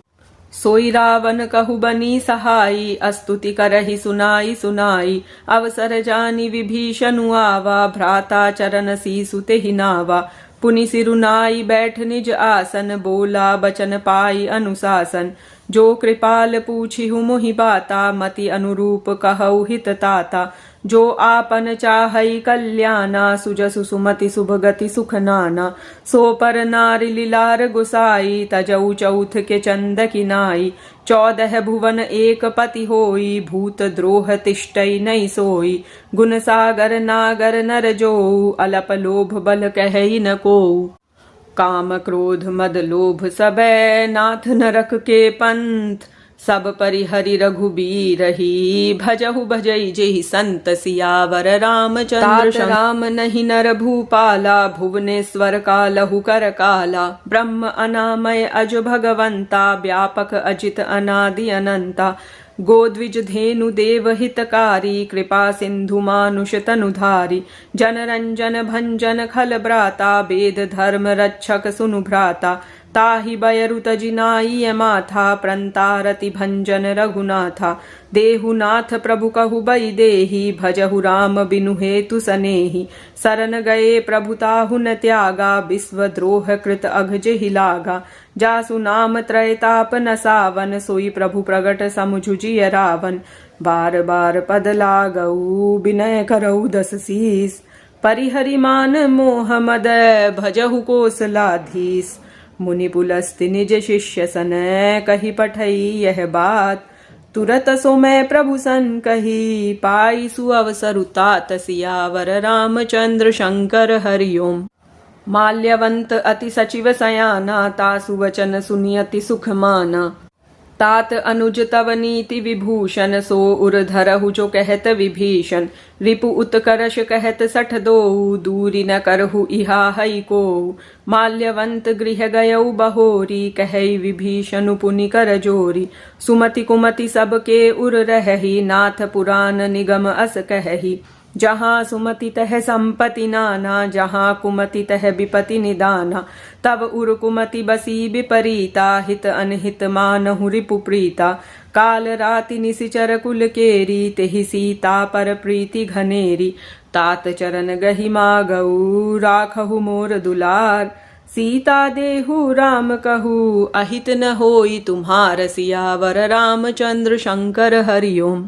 सोई रावण कहु बनी सहाई अस्तुति करहि सुनाई सुनाई अवसर जानी विभीषणु आवा भ्राता चरण सीसु तेहि नावा पुनि सिरुनाई बैठ निज आसन बोला बचन पाई अनुशासन जो कृपाल पूछिहु मोहि बाता मति अनुरूप कहु हित ताता जो आपन चाहई कल्याणा सुजसु सुमति शुभ गति सुख नाना सो पर नारी लीलार गुसाई तजऊ चौथ के चंद किनाई 14 भुवन एक पति होई भूत द्रोह तिष्ठई नहीं सोई गुण सागर नागर नर जोऊ अलप लोभ बल कहई न कोऊ काम क्रोध मद लोभ सबे नाथ नरक के पंथ सब परिहरि रघुबीर ही भजहु भजई जेहि संत सियावर रामचंद्र राम नहीं नर भूपाला भुवनेश्वर कालहु कर काला ब्रह्म अनामय अज भगवंता व्यापक अजित अनादि अनंता गोद्विज धेनु देव हितकारी कृपा सिंधु मानुष तनुधारी जनरंजन भंजन खल ब्राता वेद धर्म रक्षक सुनु भ्राता ताहि बयरु तजिनाई माथा प्रंतारति भंजन रघुनाथा देहुनाथ प्रभु कहु बई देहि भजहु राम बिनु हेतु सनेहि शरण गए प्रभु ताहु न त्यागा विश्व द्रोह कृत अघ जेहि लागा जासु नाम त्रयताप न सावन सोई प्रभु प्रगट समुझुजिय रावण बार बार पद लागऊ विनय करऊ 10 शीस परिहरिमान मोह मद भजहु कोसलाधीस। मुनि पुलस्त्य निज शिष्य सन कही पठई यह बात। तुरत सो मैं प्रभु सन कही पाई सुअवसरु तात। सियावर रामचंद्र शंकर हरिओम। माल्यवंत अति सचिव सयाना तासु वचन सुनि अति सुख माना। तात अनुज तव नीति विभूषण सो उर धरहु जो कहत विभीषण। रिपु उत्कर्ष कहत सठ दोऊ दूरी न करहु इहा हई कोऊ। माल्यवंत गृह गयऊ बहोरी कहई विभीषण पुनि कर जोरी। सुमति कुमति सबके उर रहही नाथ पुराण निगम अस कहही। जहाँ सुमति तह संपति नाना जहाँ कुमति तह विपति निदाना। तब उर कुमति बसी विपरीता हित अनहित मानहु रिपु प्रीता। काल राति निशिचर कुल केरी तेहि सीता पर प्रीति घनेरी। तात चरण गहि मागऊ राखहु मोर दुलार। सीता देहु राम कहू अहित न होई तुम्हार। सियावर रामचंद्र शंकर हरिओम।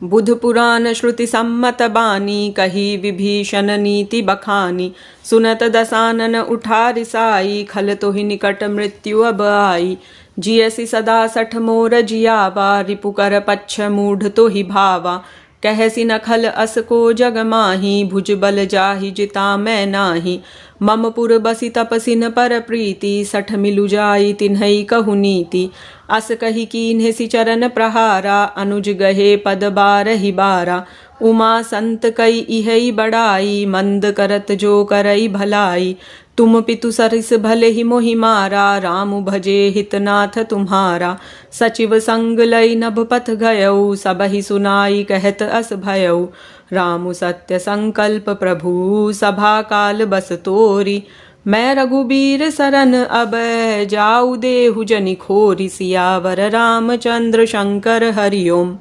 बुध पुराण श्रुति सम्मत बानी कही विभीषण नीति बखानी। सुनत दसानन उठा रिसाई खल तोहि निकट मृत्यु अब आई। जियसि सदा सठ मोर जियावा रिपु कर पच्छ मूढ़ तोहि भावा। कहसी नखल अस को जग माही भुज बल जाहि जिता मैं नाही। मम पुर बसी तपसिन पर प्रीति सठ मिलु जाई तिन्हई कहु नीति। अस कही कीन्हे सि चरण प्रहारा अनुज गहे पद बारहि बारा। उमा संत कई इहई बड़ाई मंद करत जो करई भलाई। तुम पितु सरिस भले ही मोहि मारा राम भजे हितनाथ तुम्हारा। सचिव संग लई नभ पथ गयऊ सबहि सुनाई कहत अस भयऊ। रामु सत्य संकल्प प्रभु सभा काल बस तोरी। मैं रघुबीर सरन अब जाऊ देहु जनि खोरी। सियावर रामचंद्र शंकर हरिओम।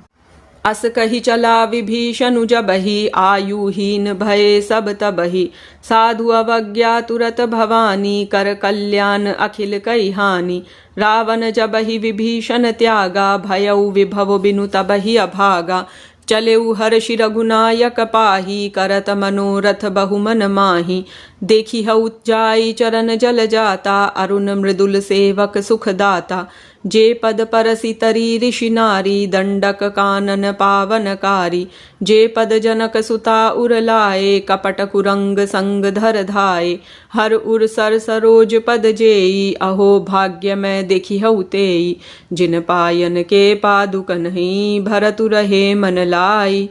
अस कही चला विभीषण जबहि आयुहीन भये सब तबहि। साधु अवज्ञा तुरत भवानी कर कल्याण अखिल कई हानि। रावण जबहि विभीषण त्यागा भयउ विभव बिनु तबहि अभागा। चलेउ हर्षि रघुनायक पाही करत मनोरथ बहुमन माही। देखी हऊ जाई चरण जल जाता अरुण मृदुल सेवक सुख दाता। जे पद परसि तरी ऋषि नारी दंडक कानन पावनकारी। जे पद जनक सुता उर लाए कपट कुरंग संग धर धाये। हर उर सर सरोज पद जेई अहो भाग्य मैं देखी हऊ तेई। जिन पायन के पादुकन ही भरतु रहे मन लाई।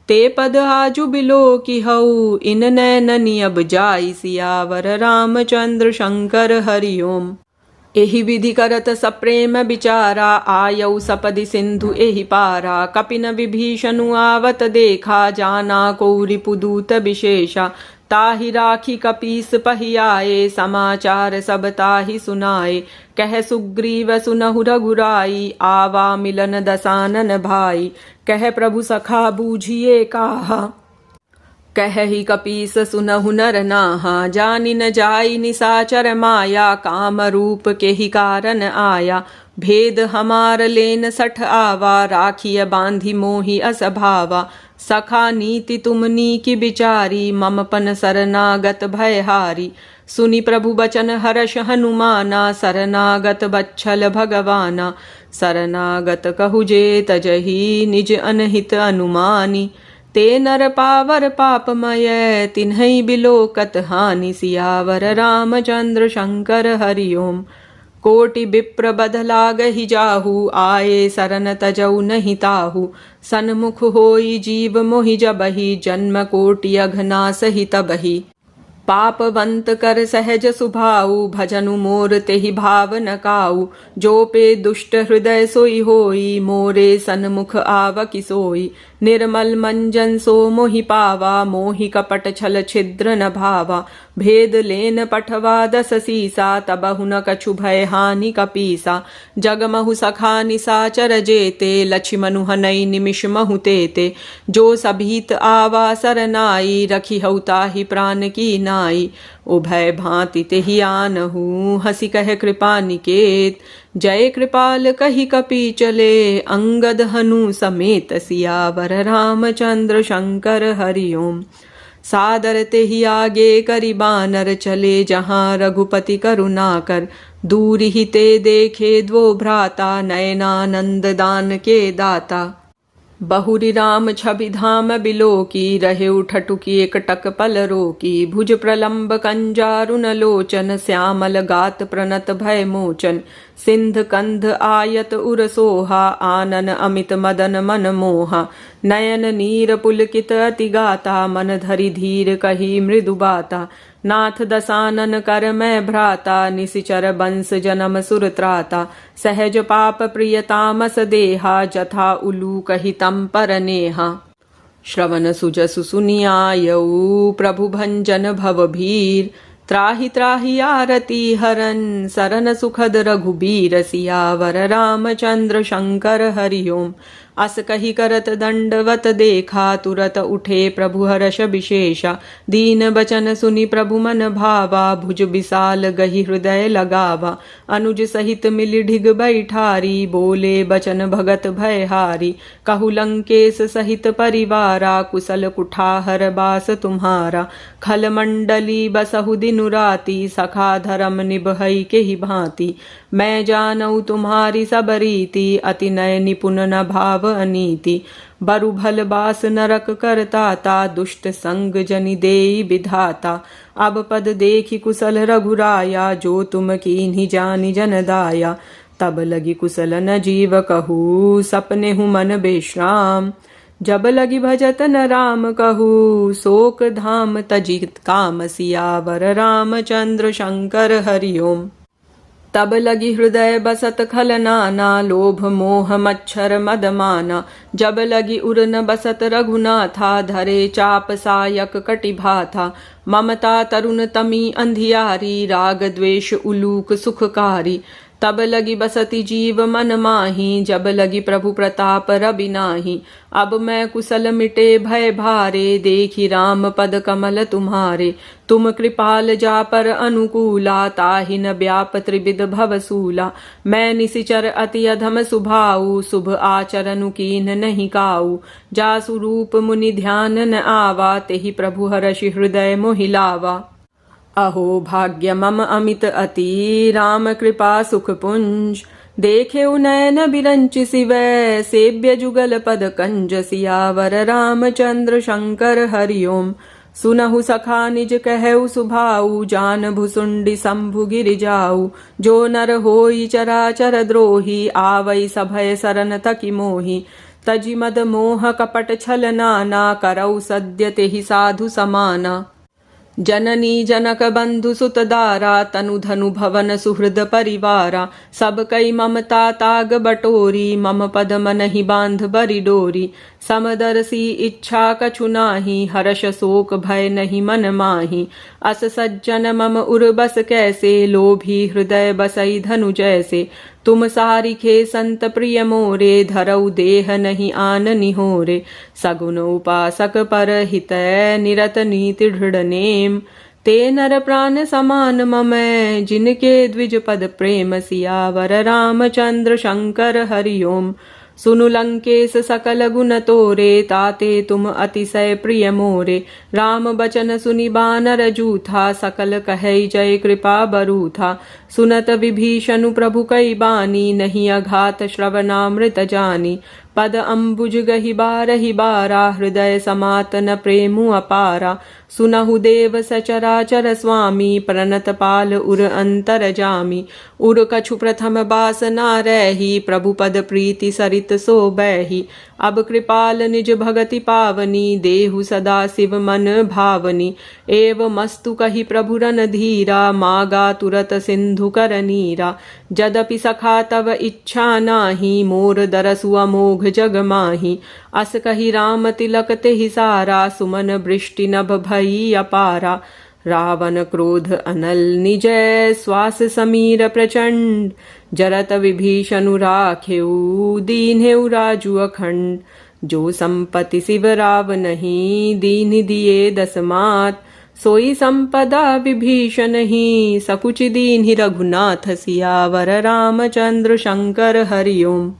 ते पद आजु बिलो की हऊ इन नैननि अब जाई। सियावर रामचंद्र शंकर हरिओम। एहि विधि करत सप्रेम विचारा आयऊ सपदि सिंधु एहि पारा। कपिन विभीषणु आवत देखा जाना को रिपुदूत विशेषा। ताहि राखी कपीस पहियाए समाचार सब ताहि सुनाए। कह सुग्रीव सुनहु रघुराई आवा मिलन दसानन भाई। कह प्रभु सखा बूझिए काहा कहहि कपीस सुनहु नर नाहा। जानि न जाई निसाचर माया काम रूप के ही कारण आया। भेद हमार लेन सठ आवा राखिय बांधि मोहि असभावा। सखा नीति तुमनी की बिचारी मम पन शरणागत भयहारी। सुनि प्रभु बचन हर्ष हनुमाना शरणागत बच्छल भगवाना। शरणागत कहु जे तजहि निज अनहित अनुमानी। ते नर पावर पापमय तिन्हई बिलोकत हानि। सियावर रामचंद्र शंकर हरिओम। कोटि विप्र बध लागहि जाहु आए सरन तजऊ नहीं ताहु। सन्मुख होई जीव मोहि जबहि जन्म कोटि अघनासहि तबहि। पापवंत कर सहज सुभाऊ भजनु मोर तेहि भाव न काऊ। जो पे दुष्ट हृदय सोई होई मोरे सन्मुख आवकि सोई। निर्मल मंजन सो मोहि पावा मोहि कपट छल छिद्र न भावा। भेद लेन पठवा दस सीसा तबहु न कछु भय हानि कपीसा। जगमहु सखा निसाचर जेते लक्ष्मनु हनई निमिष महु तेते। जो सभीत आवा सरनाई रखी हऊ ताहि प्राण की नाई। उभय भांति तेहि आनहु हसी कह कृपा निकेत। जय कृपाल कही कपि चले अंगद हनु समेत। सियावर रामचंद्र शंकर हरिओम। सादर ते ही आगे करी बानर चले जहाँ रघुपति करुणा कर। दूर ही ते देखे द्वो भ्राता नयनानंद दान के दाता। बहुरी राम छवि धाम बिलोकी रहे उठटुकी एकटक पल रोकी। भुज प्रलंब कंजारुन लोचन श्यामल गात प्रणत भय मोचन। सिंध कंध आयत उर सोहा आनन अमित मदन मन मोहा। नयन नीर पुलकित अति गाता मन धरि धीर कही मृदु बाता। नाथ दसानन कर मैं भ्राता निशिचर बंस जनम सुर त्राता। सहज पाप प्रिय तामस देहा जथा उलू कही तम पर नेहा। श्रवण सुजसु सुनियायऊ प्रभु भंजन भव भीर। त्राहि त्राहि आरती हरन सरन सुखद रघुबीर। सियावर रामचंद्र शंकर हरि ओम। अस कही करत दंडवत देखा तुरत उठे प्रभु हर्ष विशेषा। दीन बचन सुनि प्रभु मन भावा भुज विशाल गही हृदय लगावा। अनुज सहित मिलि ढिग बैठारी बोले बचन भगत भयहारी। कहु लंकेश सहित परिवारा कुशल कुठार बास तुम्हारा। खल मंडली बसहु दिनु राती सखा धर्म निभई के ही भांति। मैं जानऊ तुम्हारी सब रीति अति नय निपुण न भाव अनीति। बरु भल बास नरक करताता दुष्ट संग जनि देई विधाता। अब पद देखी कुशल रघुराया जो तुम कीन्ही जानि जन दाया। तब लगी कुशल न जीव कहू सपने हूँ मन बेश्राम। जब लगी भजत न राम कहू शोक धाम तजित काम। सियावर रामचंद्र शंकर हरि ओम। तब लगी हृदय बसत खल नाना लोभ मोह मच्छर मद माना। जब लगी उरन बसत रघुनाथा धरे चाप सायक कटिभा था। ममता तरुण तमी अंधियारी राग द्वेष उलूक सुखकारी। तब लगी बसती जीव मन माही जब लगी प्रभु प्रताप रवि नाही। अब मैं कुशल मिटे भय भारे देखी राम पद कमल तुम्हारे। तुम कृपाल जा पर अनुकूला ताहि न व्याप त्रिविध भवसूला। मैं निशिचर अति अधम सुभाऊ शुभ आचरनु कीन नहीं काऊ। जासु रूप मुनि ध्यान न आवा तेहि प्रभु हर्षि हृदय मोहिलावा। अहो भाग्य मम अमित अति राम कृपा सुख पुंज। देखे नयन बिरंच शिवै सेव्य जुगल पद कंज। सियावर रामचंद्र शंकर हरि ओम। सुनहु सखा निज कहु सुभाऊ जान भुसुंडी शंभु गिरि जाऊ। जो नर होई चराचर द्रोही आवै सभय सरन तकि मोही। तजि मद मोह कपट छल नाना करौ सद्य तेहि साधु समाना। जननी जनक बंधु सुत दारा तनु धनु भवन सुहृद परिवारा। सब कई ममता ताग बटोरी मम पद मन ही बांध बरि डोरी। समदर्शी इच्छा कछु नाही हर्ष शोक भय नहीं मन माही। अस सज्जन मम उर बस कैसे लोभी हृदय बसई धनु जैसे। तुम सारिखे संत प्रिय मोरे धरऊ देह नहीं आन निहोरे। सगुन उपासक पर हितै निरत नीति दृढ़ नेम। ते नर प्राण समान ममै जिनके द्विज पद प्रेम। सियावर रामचंद्र शंकर हरि ओम। सुनु लंकेश सकल गुण तोरे ताते तुम अतिशय प्रिय मोरे। राम बचन सुनि बानर जूथा सकल कहै जय कृपा बरूथा। सुनत विभीषणु प्रभु कई बानी नहीं अघात श्रवणामृत जानी। पद अम्बुज गहि बारहि बारा हृदय समातन प्रेमु अपारा। सुनहु देव सचराचर स्वामी प्रणत पाल उर अंतर जामी। उर कछु प्रथम बास ना रही प्रभु पद प्रीति सरित सो बैही। अब कृपाल निज भगति पावनी देहु सदा शिव मन भावनी। एव मस्तु कहि प्रभु रन धीरा मागा तुरत सिंधु कर नीरा। जदपि सखा तव इच्छा नाही मोर दरसु अमोघ जग माही। अस कहि राम तिलक तेहि सारा सुमन वृष्टि नभ भई अपारा। रावण क्रोध अनल निजय श्वास समीर प्रचंड। जरत विभीषणु राखेउ दीन्हेउ राजु अखंड। जो संपत्ति शिव राव नहीं दीन दिए दसमात। सोई संपदा विभीषण ही सकुच दीन्हि रघुनाथ। सियावर रामचंद्र शंकर हरि ओम।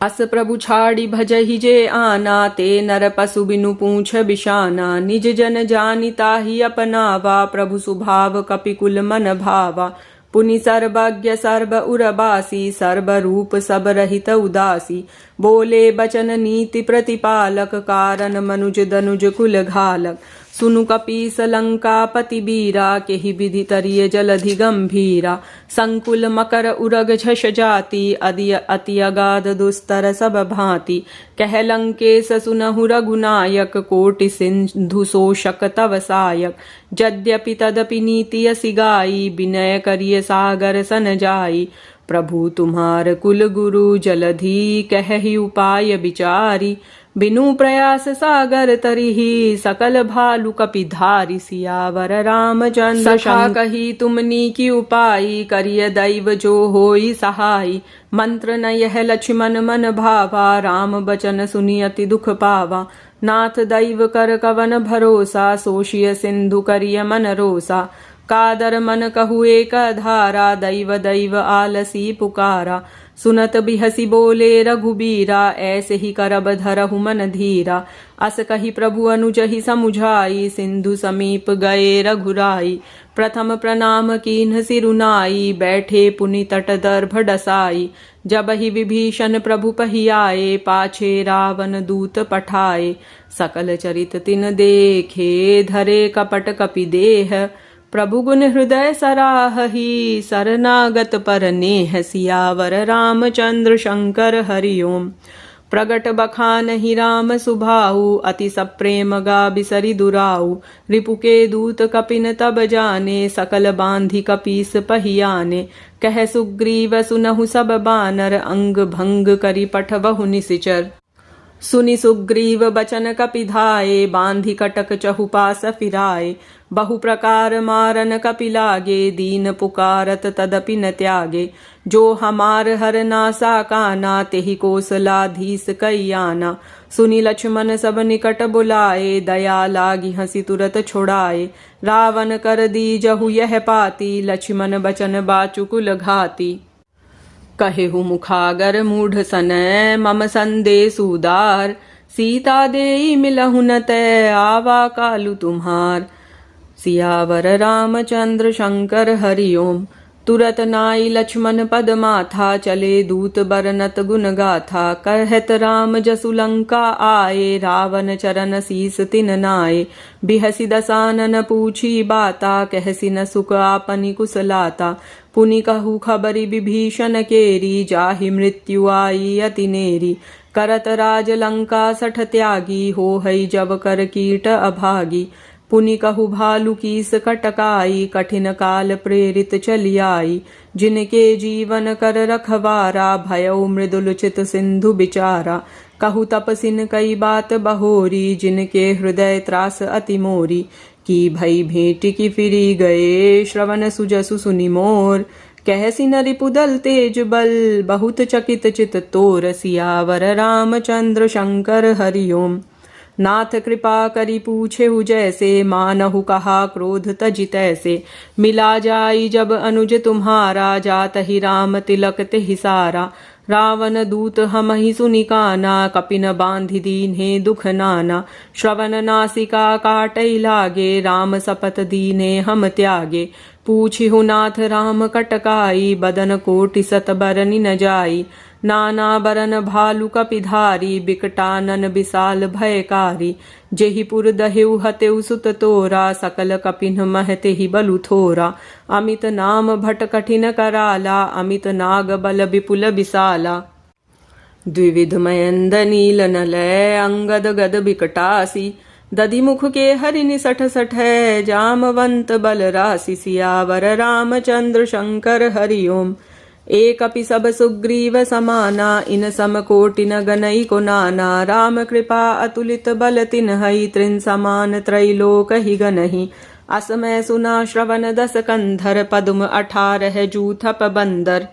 अस प्रभु छाड़ी भजहि जे आना, ते नर पशु बिनु पूछ बिशाना। निज जन जानिता ही अपनावा, प्रभु सुभाव कपिकुल मन भावा। पुनि सर्वज्ञ सर्व उरबासी, सर्व रूप सब रहित उदासी। बोले बचन नीति प्रतिपालक, कारण मनुज दनुज कुल घालक। सुनु कपीस लंकापति बीरा, केहि विधि तरिय जलधि गंभीरा। संकुल मकर उरग झष जाति, अति अगाध दुस्तर सब भांति। कह लंकेश सुनहु रघुनायक, कोटि सिंधु शोषक तव सायक। यद्यपि तदपि नीति असि गाई, विनय करिय सागर सन जाई। प्रभु तुम्हार कुल गुरु जलधि, कहहि उपाय विचारी। बिनु प्रयास सागर तरिहि, सकल भालु कपिधारी। सियावर रामचंद्र सखा कही तुमनी की उपाई, करिय दैव जो होई सहाई। मंत्र न यह लक्ष्मण मन भावा, राम बचन सुनि अति दुख पावा। नाथ दैव कर कवन भरोसा, सोषिय सिंधु करिय मन रोसा। कादर मन कहु एक धारा, दैव दैव आलसी पुकारा। सुनत बिहसी बोले रघुबीरा, ऐसे ही करब धरहु मन धीरा। अस कही प्रभु अनुजहि समुझाई, सिंधु समीप गए रघुराई। प्रथम प्रणाम कीन्ह सिरुनाई, बैठे पुनि तट दर्भ डसाई। जब ही विभीषण प्रभु पहियाए, पाछे रावण दूत पठाए। सकल चरित तिन देखे, धरे कपट कपि देह। प्रभु गुण हृदय सराहहि, शरणागत पर नेह। सियावर रामचंद्र शंकर हरि ओम। प्रगट बखानहि राम सुभाऊ, अति सप्रेम गा बिसरि दुराऊ। रिपु के दूत कपिन तब जाने, सकल बांधि कपीस पहियाने। कह सुग्रीव सुनहु सब बानर, अंग भंग करि पठबहु निसिचर। सुनि सुग्रीव बचन कपिधाए, बांधि कटक चहुपास फिराए। बहु प्रकार मारन कपि लागे, दीन पुकारत तदपि न त्यागे। जो हमार हर नासा काना, तेहि कोसलाधीस कईयाना। सुनि लक्ष्मण सब निकट बुलाए, दया लागी हंसी तुरत छुड़ाए। रावण कर दीजहु यह पाती, लक्ष्मण बचन बाचुकुल घाती। कहेहु मुखागर मूढ़ सनय, मम संदेश उदार। सीता देई मिलहु न तै, आवा कालु तुम्हार। सियावर रामचंद्र शंकर हरि ओम। तुरत नाई लक्ष्मण पद माथा, चले दूत बरनत गुण गाथा। कहत राम जसु लंका आए, रावण चरण शीस तिन नाए। बिहसी दसानन पूछी बाता, कहसी न सुख आपनि कुशलाता। पुनि कहु खबरि विभीषण केरी, जाहि मृत्यु आई अति नेरी। करत राज लंका सठ त्यागी, होहै जब कर कीट अभागी। पुनि कहु भालु कीस कटकाई, कठिन काल प्रेरित चली आई। जिनके जीवन कर रखवारा, भयउ मृदुल चित सिंधु बिचारा। कहु तपसिन कई बात बहोरी, जिनके हृदय त्रास अति मोरी। की भई भेंट की फिरी गए, श्रवण सुजसु सुनि मोर। कहसी न रिपुदल तेज बल, बहुत चकित चित तोर। सियावर रामचंद्र शंकर हरि ओम। नाथ कृपा करी पूछेहु जैसे, मानहु कहा क्रोध तजि तैसे। मिला जाई जब अनुज तुम्हारा, जात ही राम तिलक तेहि सारा। रावण दूत हमहि सुनि काना, कपिन बांधि दीन्हे दुख नाना। श्रवण नासिका काटै लागे, राम सपत दीने हम त्यागे। पूछिहु नाथ राम कटकाई, बदन कोटि सत बरनि न जाई। नाना बरन भालु कपिधारी, बिकटानन विशाल भयकारी। जेहि पुर दहेउ हतेउ सुत तोरा, सकल कपिन महते ही बलु थोरा। अमित नाम भट कठिन कराला, अमित नाग बल विपुल विशाला। द्विविध मयंद नील नलय, अंगद गद बिकटासी। दधि मुख के हरिनि सठ सठ, जामवंत बल राशि। सियावर रामचंद्र शंकर हरि ओम। एकपि सब सुग्रीव समाना, इन सम कोटि न गनई को नाना। राम कृपा अतुलित बल तिन्हई, त्रिन समान त्रैलोक ही गनहि। असमय सुना श्रवण दस कंधर, पद्म 18 जूथप बंदर।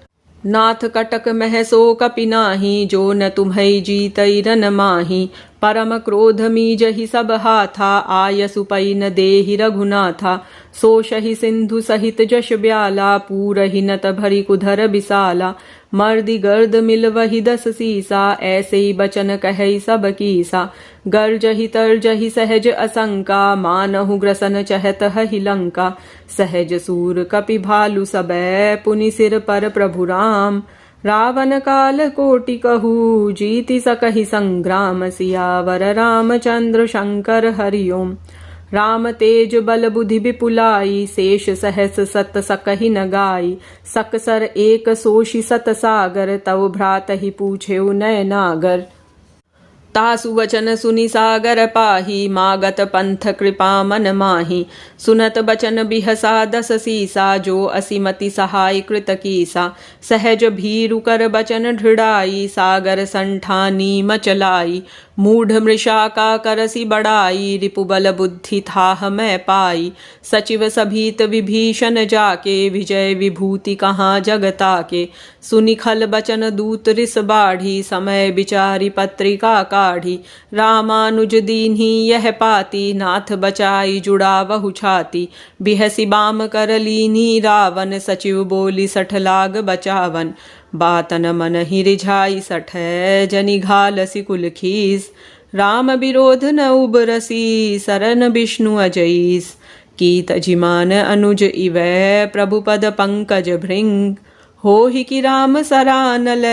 नाथ कटक मह सो कपि नाही, जो न तुम्है जीतै रन माही। परम क्रोध मीजहि सब हाथा आयसु पै न देहि रघुनाथा सोषहि सिंधु सहित जश ब्याला पूरहि नत भरि कुधर बिसाला मर्दि गर्द मिलवहि 10 सीसा ऐसे ही बचन कहै सब कीसा गर्जहि तर्जहि सहज असंका मानहु ग्रसन चहत हहि लंका सहज सूर कपि भालु सबै पुनि सिर पर प्रभु राम रावण काल कोटि कहू जीति सकहि संग्राम सियावर रामचंद्र शंकर हरिओम राम तेज बल बुद्धि विपुलाई शेष सहस सत सकहि न गाई सकसर एक सोषि सत सागर तव भ्रातहि पूछेउ नय नागर तासु वचन सुनि सागर पाही मागत पंथ कृपा मन माही सुनत बचन बिहसा 10 सीसा जो असिमति सहाय कृत कीसा सहज भीरु कर बचन ढृढ़ाई सागर संठानी मचलाई मूढ़ मृषा का करसी बढ़ाई रिपुबल बुद्धि थाह मैं पाई सचिव सभीत विभीषण जाके विजय विभूति कहाँ जगता के सुनि खल बचन दूत रिस बाढ़ी समय विचारी पत्रिका काढ़ी रामानुज दीन्ही यह पाती नाथ बचाई जुड़ा बहु छाती बिहसी बाम कर लीनी रावण सचिव बोली 60 लाग बचावन बातन मन ही रिझाई 60 जनि घालसी कुल खीस राम विरोध न उबरसी सरन विष्णु अजईस कीत जिमान अनुज इवै प्रभु पद पंकज भृंग होहि कि राम सरानल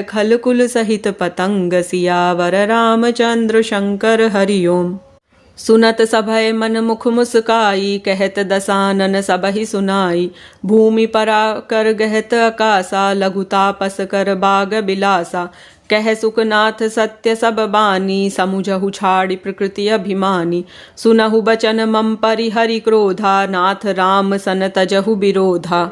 खल कुल सहित पतंग सियावर रामचंद्र शंकर हरिओम सुनत सभय मन मुख मुस्काई कहत दसानन सबहि सुनाई भूमि परा कर गहत आकासा लघु तापस कर बाग बिलासा कह सुखनाथ सत्य सब बानी समुझहु छाड़ी प्रकृति अभिमानी सुनहु बचन मम परिहरि क्रोधा नाथ राम सन तजहु विरोधा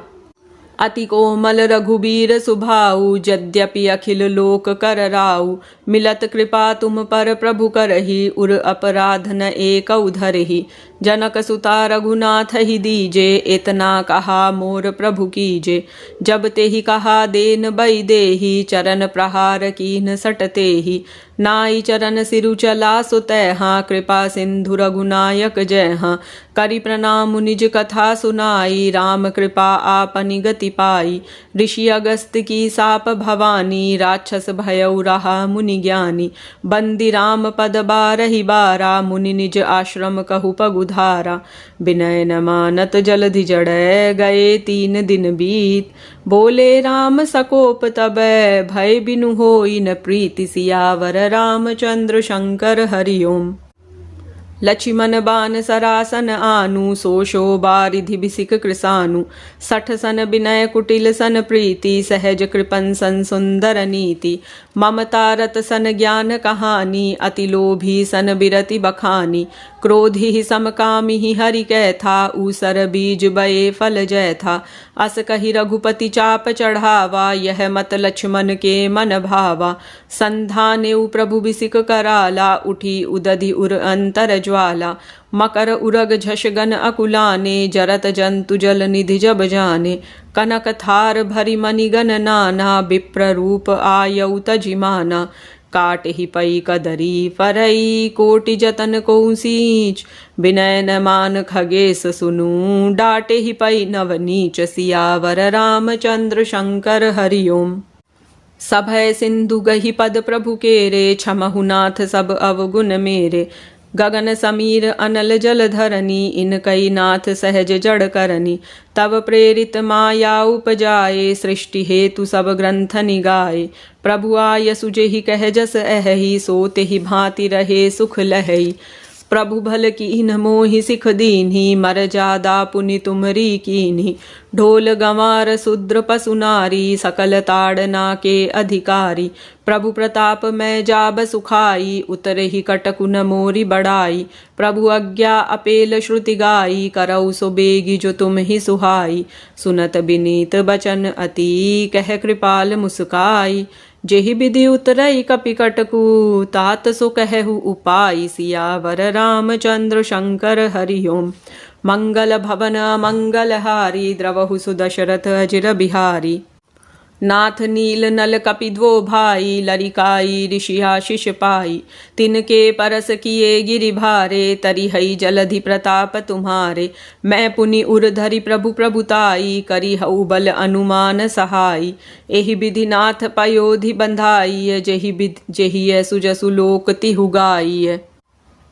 अति कोमल रघुबीर सुभाऊ यद्यपि अखिल लोक कर राऊ मिलत कृपा तुम पर प्रभु करहि उर अपराध न एक धरहि जनक सुता रघुनाथ ही दीजे इतना कहा मोर प्रभु कीजे जब ते ही कहा देन बई देहि चरण प्रहार कीन सटते ही नाई चरण सिरु चला सुतैहा कृपा सिंधु रघुनायक जयहा करि प्रणाम निज कथा सुनाई राम कृपा आपनि गति पाई ऋषि अगस्त की साप भवानी राक्षस भयउ रहा मुनि ज्ञानी बंदी राम पद बारहि बारा मुनि निज आश्रम कहु पगुधारा विनय न मानत जलधि जड़ै गए 3 दिन बीत बोले राम सकोप तबै भय बिनु होई न प्रीति सियावर रामचंद्र शंकर हरिओम लक्ष्मण बान सरासन आनु सोशो बारिधि बिसिक कृसानु 60 सन विनय कुटिल सन प्रीति सहज कृपन सन सुंदर नीति ममता रत सन ज्ञान कहानी अति लोभी सन बिरति बखानी क्रोधि ही समकामी ही हरि कैथा ऊसर बीज बये फल जैथा अस कहि रघुपति चाप चढ़ावा यह मत लक्ष्मण के मन भावा संधानेउ प्रभु बिसिक कराला उठी उदधि उर अंतर ज्वाला मकर उरग झषगन अकुलाने जरत जंतु जल निधि जब जाने कनक थार भरि मणिगन नाना विप्र रूप आयउ तजिमाना काट ही पई कदरी फरई कोटि जतन को सींच विनय न मान खगेश सुनु डाटे ही पई नव नीच सियावर रामचंद्र शंकर हरिओम सभय सिंधु गहि पद प्रभु केरे क्षमहु नाथ सब अवगुण मेरे गगन समीर अनल जल धरनी इन कई नाथ सहज जड़ करनी तब प्रेरित माया उपजाए सृष्टि हेतु सब ग्रंथ निगाए प्रभु आय सुजेहि कह जस अहहि सोते ही भांति रहे सुख लहई प्रभु भल कीन मोहि सिख दीन्ही मर जादा पुनि तुमरी कीन्ही ढोल गंवार शूद्र पशु नारी सकल ताड़ना के अधिकारी प्रभु प्रताप मैं जाब सुखाई उतरे ही कटकुन मोरी बढ़ाई प्रभु आज्ञा अपेल श्रुति गाई करऊ सो बेगी जो तुम ही सुहाई सुनत बिनीत बचन अति कह कृपाल मुस्काई जेहि विधि उतरई कपि कटकु तात सो कहु उपाय सियावर रामचंद्र शंकर हरिओम मंगल भवन मंगलहारी द्रवहु सुदशरथ अजिर बिहारी नाथ नील नल कपिद्वो भाई लरिकाई ऋषिया शिष पाई तिनके परस किए गिरि भारे तरि हई जलधि प्रताप तुम्हारे मैं पुनि उर धरि प्रभु प्रभुताई करी हऊ बल अनुमान सहाई एहि विधि नाथ पयोधि बंधाई जेहि सुजसु लोक तिहु गाई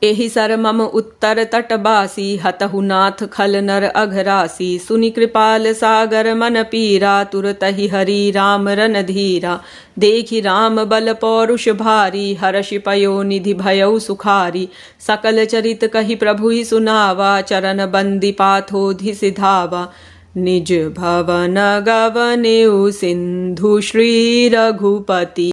एहि सर मम उत्तर तटबासी हतहु नाथ खल नर अघरासी सुनि कृपाल सागर मन पीरा तुरतहि हरि राम रन धीरा देखि राम बल पौरुष भारी हर्षि पयो निधि भयउ सुखारी सकल चरित कहि प्रभु ही सुनावा चरण बंदी पाथोधि सिधावा निज भवन गवनेउ सिंधु श्री रघुपति।